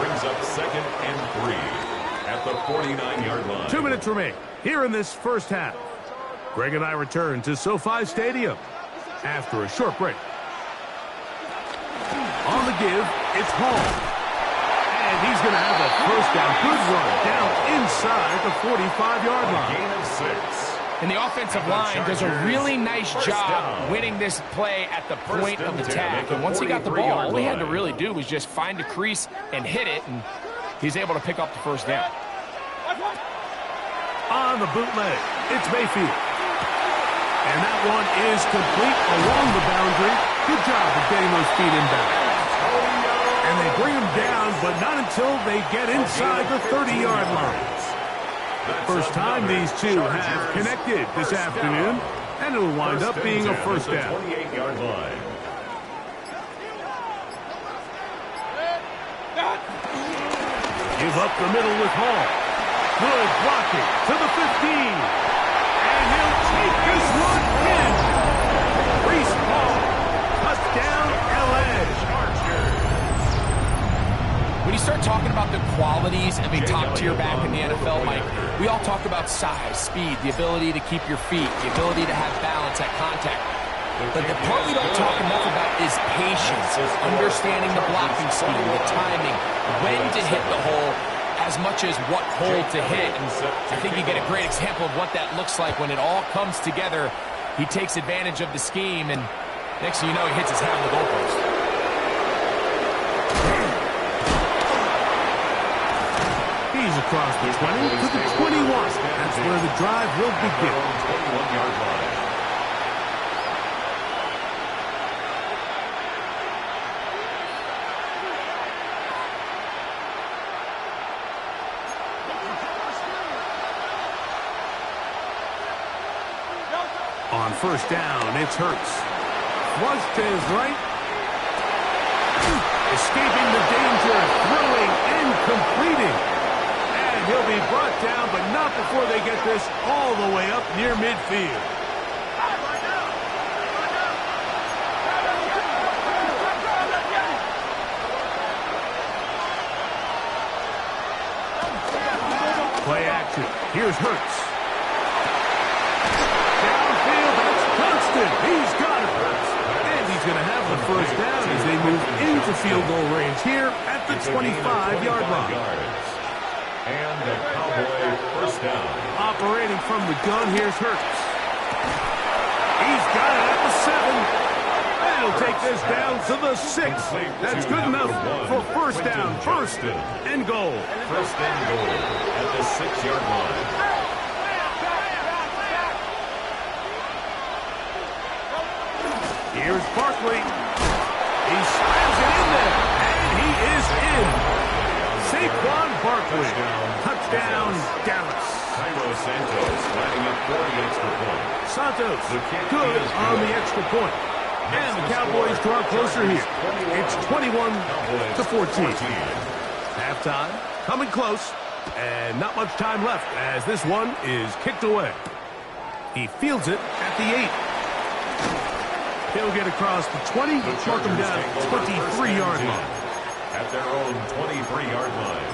brings up 2nd and 3. At the 49-yard line. 2 minutes remain here in this first half. Greg and I return to SoFi Stadium after a short break. On the give, it's Hall. And he's going to have a first down. Good run down inside the 45-yard line. Gain of 6. And the offensive line does a really nice job winning this play at the point of attack. And once he got the ball, all he had to really do was just find a crease and hit it, and he's able to pick up the first down. On the bootleg, it's Mayfield. And that one is complete along the boundary. Good job of getting those feet inbound. And they bring him down, but not until they get inside the 30-yard line. First time these two have connected this afternoon, and it'll wind up being a first down. 28-yard line. Give up the middle with Hall. Good blocking to the 15. And he'll take this one in. Breece Hall. Touchdown, L.A. When you start talking about the qualities of a top-tier back in the NFL, Mike, we all talk about size, speed, the ability to keep your feet, the ability to have balance at contact. But the part we don't talk enough about is patience, understanding the blocking scheme, the timing, when to hit the hole, as much as what hole to hit. And I think you get a great example of what that looks like when it all comes together. He takes advantage of the scheme, and next thing you know, he hits his head on the goalpost. He's across the 20 to the 21. That's where the drive will begin. 21-yard line. On first down, it's Hurts. Flush to his right. Escaping the danger, throwing and completing. And he'll be brought down, but not before they get this all the way up near midfield. Play action. Here's Hurts. Downfield, that's Constant. He's got it. And he's going to have the first down as they move into field goal range here at the 25-yard line. And the Cowboy first down. Operating from the gun, here's Hurts. He's got it at the 7. And he'll take this down to the 6. That's good enough for first down, first and goal. First and goal at the 6-yard line. Here's Barkley. He slams it in there, and he is in. Saquon Barkley. Touchdown, Dallas. Cairo Santos lining up for the extra point. Santos good on the extra point. And the Cowboys draw closer here. It's 21-14. Halftime, coming close, and not much time left as this one is kicked away. He fields it at the 8. He'll get across the 20, mark him down at 23-yard line. At their own 23-yard line.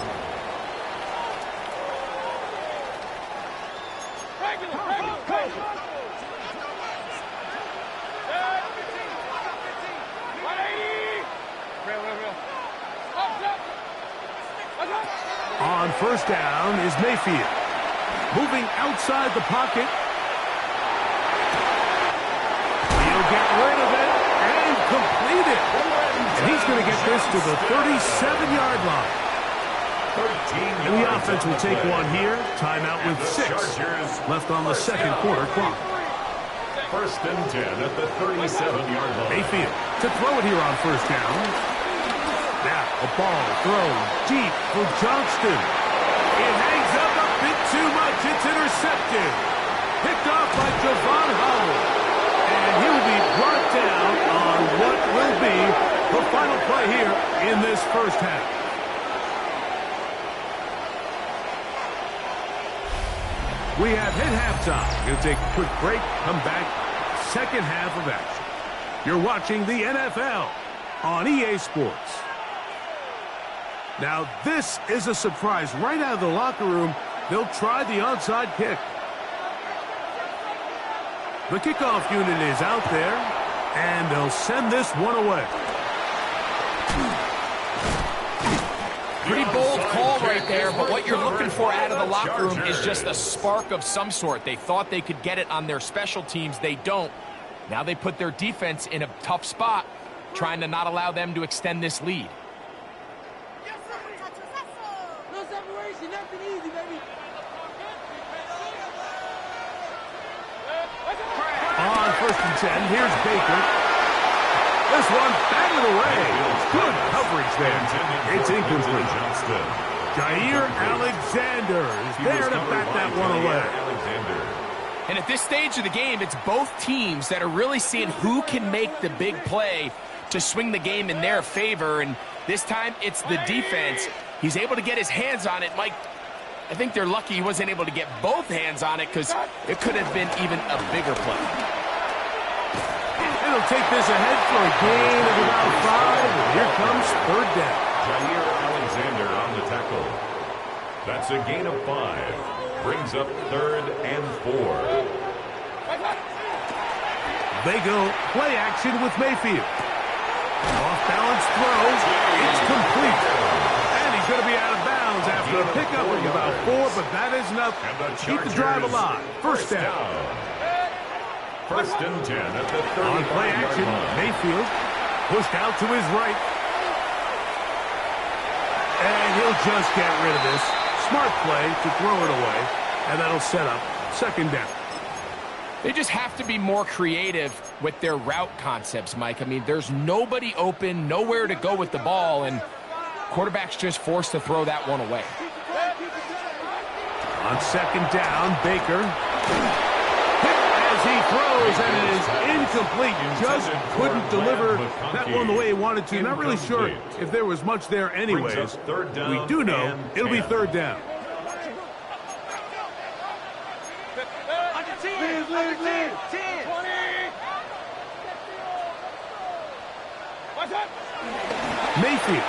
On first down is Mayfield. Moving outside the pocket. He'll get rid of it and complete it. And he's going to get this to the 37-yard line. And the offense will take one here. Timeout with 6 left on the second quarter clock. First and 10 at the 37-yard line. Mayfield to throw it here on first down. Now a ball thrown deep for Johnston. It hangs up a bit too much. It's intercepted. Picked off by Javon Howard. And he will be brought down on what will be the final play here in this first half. We have hit halftime. We're going to take a quick break, come back, second half of action. You're watching the NFL on EA Sports. Now, this is a surprise. Right out of the locker room, they'll try the onside kick. The kickoff unit is out there, and they'll send this one away. Pretty bold call right there, but what you're looking for out of the locker room is just a spark of some sort. They thought they could get it on their special teams. They don't. Now they put their defense in a tough spot, trying to not allow them to extend this lead. No separation, nothing easy, baby. On first and 10, here's Baker. This one batted away. Good coverage there. It's incomplete. Jair Alexander is there to bat that one away. And at this stage of the game, it's both teams that are really seeing who can make the big play to swing the game in their favor. And this time, it's the defense. He's able to get his hands on it. Mike, I think they're lucky he wasn't able to get both hands on it because it could have been even a bigger play. It'll take this ahead for a gain of about 5. And here comes third down. Jair Alexander on the tackle. That's a gain of 5. Brings up 3rd and 4. They go play action with Mayfield. Off-balance throws. It's complete. And he's going to be out of bounds after a pickup of about 4, but that is enough to keep the drive alive. First down. First and 10 at the 35-yard On play action, Mayfield pushed out to his right. And he'll just get rid of this. Smart play to throw it away, and that'll set up second down. They just have to be more creative with their route concepts, Mike. I mean, there's nobody open, nowhere to go with the ball, and quarterback's just forced to throw that one away. On second down, Baker. He throws, and it is incomplete. Just couldn't deliver that one the way he wanted to. Not really sure if there was much there anyways. We do know it'll be third down. Mayfield.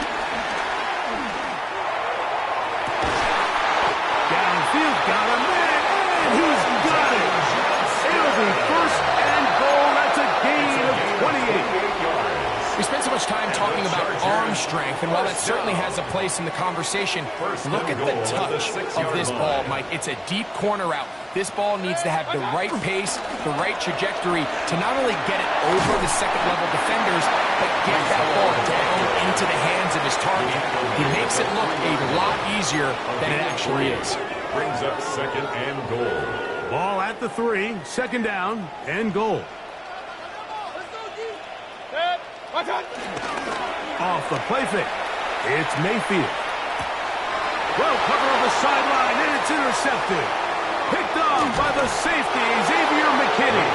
Downfield, got a man, and he's got it. It'll be first and goal. That's a gain of 28. talking about arm strength, and while that certainly has a place in the conversation, look at the touch of this ball, Mike. It's a deep corner route. This ball needs to have the right pace, the right trajectory to not only get it over the second-level defenders, but get that ball down into the hands of his target. He makes it look a lot easier than it actually is. Brings up second and goal. Ball at the 3, second down and goal. Off the play fake. It's Mayfield. Well, cover of the sideline, and it's intercepted. Picked off by the safety, Xavier McKinney.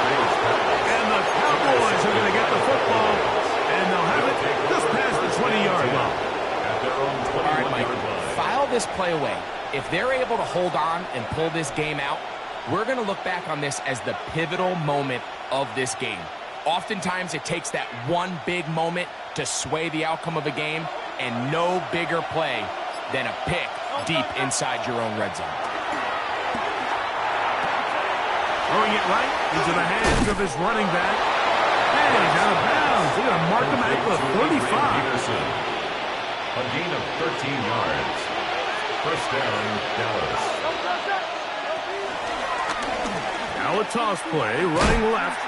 And the Cowboys are going to get the football, and they'll have it just past the 20-yard line. At their own 21-yard line. File this play away. If they're able to hold on and pull this game out, we're going to look back on this as the pivotal moment of this game. Oftentimes, it takes that one big moment to sway the outcome of a game, and no bigger play than a pick deep inside your own red zone. Throwing it right into the hands of his running back. And he's out of bounds. They're going to mark him at the 35. A gain of 13 yards. First down, Dallas. Now a toss play, running left.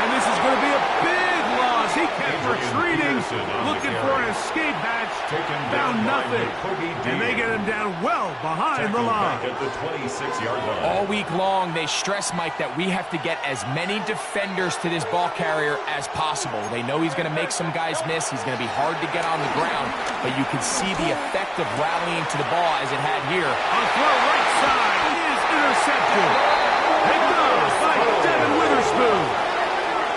And this is going to be a big loss. He kept retreating, looking for an escape hatch. Found nothing. And they get him down well behind the line. At the 26-yard line. All week long, they stress, Mike, that we have to get as many defenders to this ball carrier as possible. They know he's going to make some guys miss. He's going to be hard to get on the ground. But you can see the effect of rallying to the ball as it had here. On throw right side is intercepted. Picked off by Devin Witherspoon.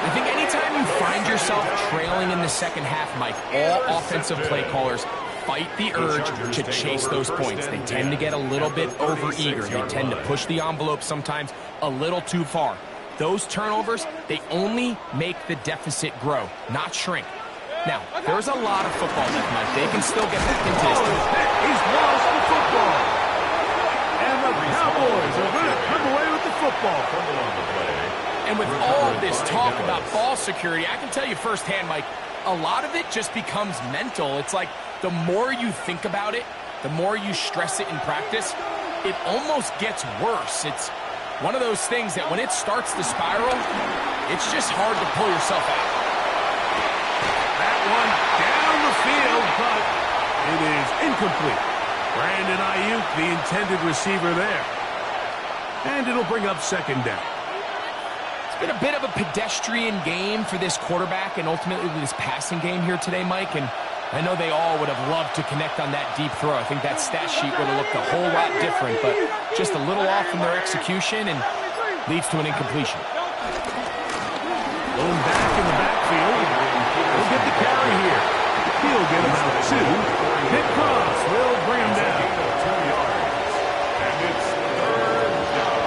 I think anytime you find yourself trailing in the second half, Mike, all offensive play callers fight the urge to chase those points. They tend to get a little bit overeager. They tend to push the envelope sometimes a little too far. Those turnovers, they only make the deficit grow, not shrink. Now, there's a lot of football left, Mike. They can still get back into this. He's lost the football. And the Cowboys are going to come away with the football. And with all of this talk about ball security, I can tell you firsthand, Mike, a lot of it just becomes mental. It's like the more you think about it, the more you stress it in practice, it almost gets worse. It's one of those things that when it starts to spiral, it's just hard to pull yourself out. That one down the field, but it is incomplete. Brandon Ayuk, the intended receiver there. And it'll bring up second down. It's been a bit of a pedestrian game for this quarterback and ultimately this passing game here today, Mike. And I know they all would have loved to connect on that deep throw. I think that stat sheet would have looked a whole lot different, but just a little off in their execution and leads to an incompletion. Going back in the backfield. He'll get the carry here. He'll get about 2. Hit cross will bring him down. 2 yards. And it's third down.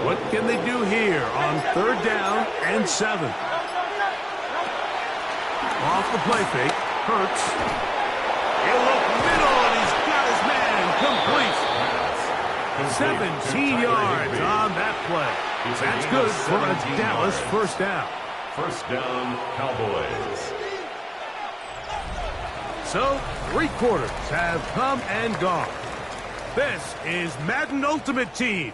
What can they do here on third down and 7? Off the play fake, Hurts. He'll look middle, and he's got his man complete. 17 yards on that play. That's good for a Dallas first down. First down, Cowboys. So, 3 quarters have come and gone. This is Madden Ultimate Team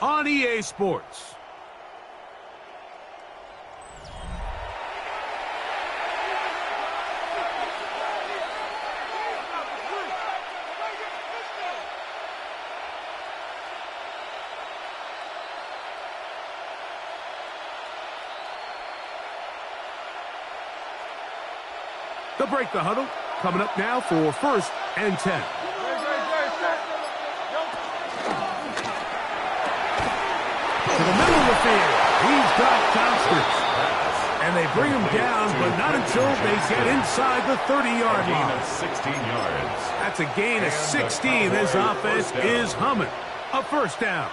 on EA Sports. They'll break the huddle. Coming up now for first and 10. To the middle of the field. He's got Johnston. And they bring him down, but not until they get inside the 30-yard line. A gain of 16 yards. That's a gain of 16. This offense is humming. A first down.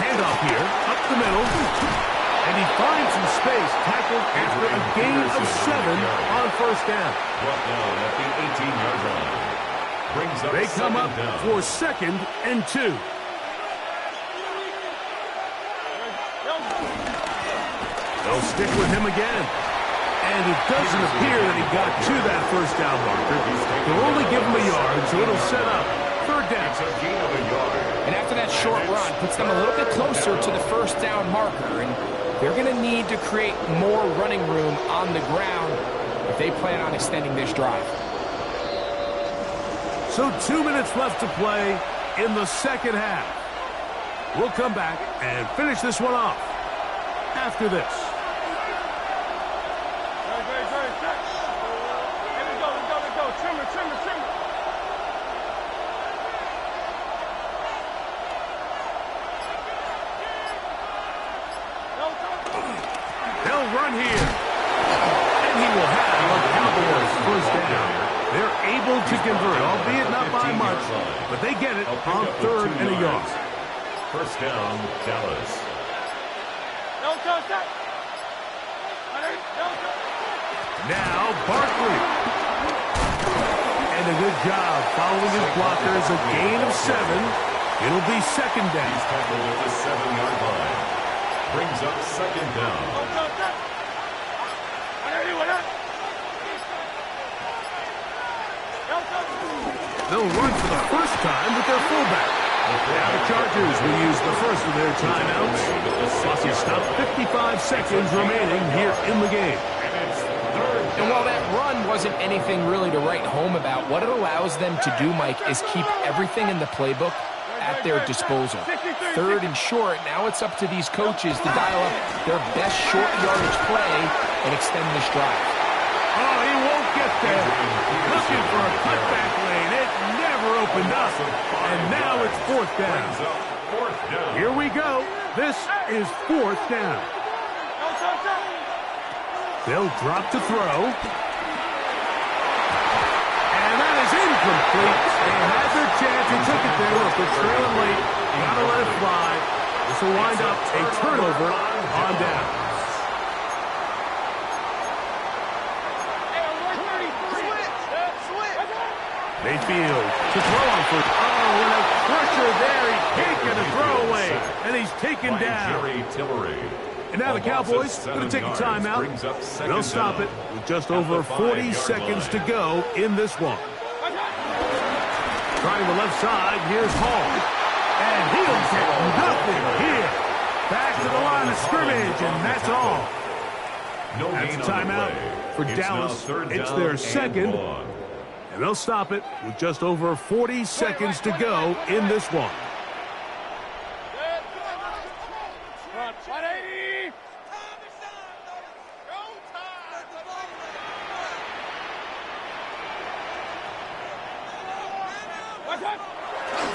Handoff here, up the middle. And he finds some space, tackled after a gain of 7 on first down. Brought down at the 18-yard line. Brings up They come up down. for 2nd and 2. They'll stick with him again. And it doesn't appear that he got to that first down marker. They'll only give him a yard, so it'll set up 3rd down. It's a gain of a yard. And after that short run, puts them a little bit closer to the first down marker. And they're going to need to create more running room on the ground if they plan on extending this drive. So 2 minutes left to play in the second half. We'll come back and finish this one off after this. They'll run here. And he will have a Cowboys first down. They're able to convert, albeit not by much, but they get it on 3rd and a yard. First down, Dallas. Now Barkley. And a good job following his blockers, a gain of 7. It'll be 2nd down. He's tackled at the 7-yard line. Brings up 2nd down. They'll run for the first time with their fullback. Now the Chargers will use the first of their timeouts. Clock is stopped, 55 seconds remaining here in the game. And while that run wasn't anything really to write home about, what it allows them to do, Mike, is keep everything in the playbook at their disposal. 3rd and short, now it's up to these coaches to dial up their best short yardage play and extend this drive. Oh, he won't get there. Looking for a cutback lane. It never opened up. And now it's 4th down. Here we go. This is 4th down. They'll drop to throw. And that is incomplete. They had their chance. They took it there. Look, they're trailing late. Gotta let it fly. This will wind up a turnover on down. Mayfield to throw on for. Oh, and a pressure there. He can't get a throwaway. And he's taken down. Jerry Tillery. And now the Cowboys going to take a timeout. They'll stop it with just over 40 seconds to go in this one. Trying the left side, here's Hall. And he'll get nothing here. Back to the line of scrimmage, and that's all. That's a timeout for Dallas. It's their 2nd. And they'll stop it with just over 40 seconds to go in this one.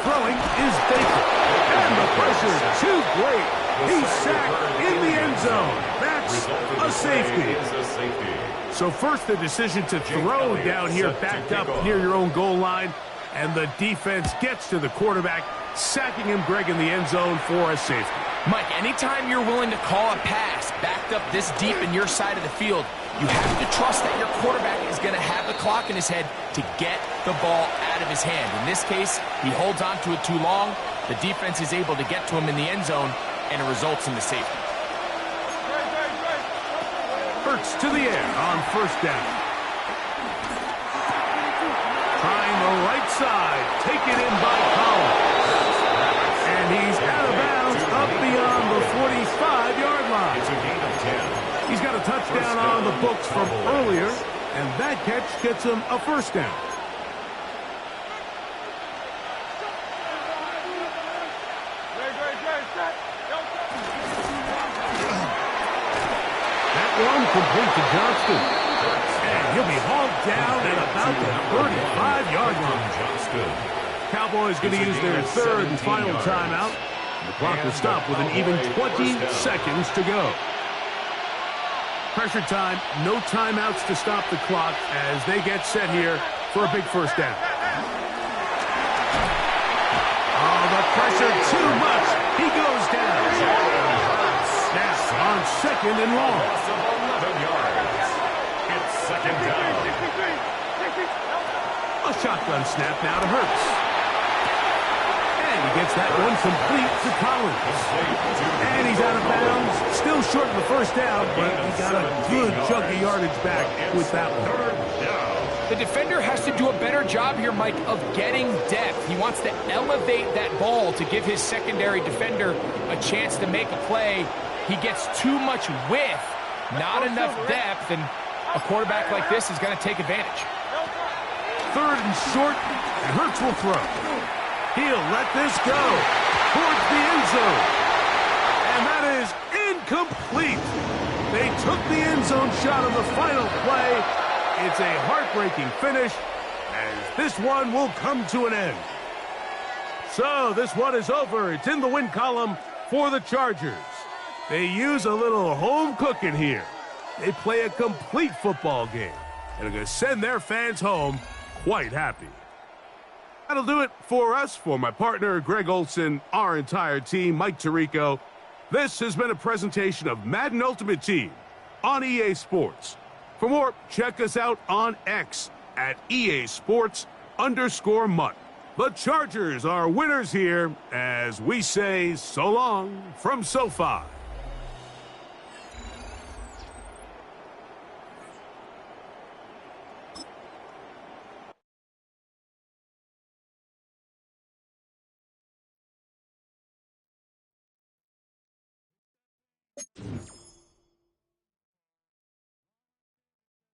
Throwing is Baker. And the pressure too great. He's sacked in the end zone. That's a safety. So first the decision to throw down here backed up near your own goal line. And the defense gets to the quarterback, sacking him, Greg, in the end zone for a safety. Mike, anytime you're willing to call a pass backed up this deep in your side of the field, you have to trust that your quarterback is going to have the clock in his head to get the ball out of his hand. In this case, he holds on to it too long. The defense is able to get to him in the end zone, and it results in the safety. Hurts to the air on first down. Trying the right side. Taken in by Collins. And he's out of bounds up beyond the 45-yard line. It's a gain of 10. He's got a touchdown on the books from earlier, and that catch gets him a first down. That one complete to Johnston. And he'll be hauled down at about the 35-yard line. Cowboys going to use their 3rd and final timeout. The clock will stop with an even 20 seconds to go. Pressure time, no timeouts to stop the clock as they get set here for a big first down. Oh, the pressure too much. He goes down. second and A long. loss of 11 yards. It's second down. A shotgun snap now to Hurts. And he gets that one complete to Collins. And he's out of bounds. Still short of the first down, but he got a good chunk of yardage back with that one. Third down. The defender has to do a better job here, Mike, of getting depth. He wants to elevate that ball to give his secondary defender a chance to make a play. He gets too much width, not enough depth, and a quarterback like this is going to take advantage. Third and short, and Hurts will throw. He'll let this go towards the end zone. And that is incomplete. They took the end zone shot on the final play. It's a heartbreaking finish, as this one will come to an end. So this one is over. It's in the win column for the Chargers. They use a little home cooking here. They play a complete football game, and are going to send their fans home quite happy. That'll do it for us, for my partner, Greg Olson, our entire team, Mike Tirico. This has been a presentation of Madden Ultimate Team on EA Sports. For more, check us out on X at EA Sports_Mutt. The Chargers are winners here as we say so long from SoFi.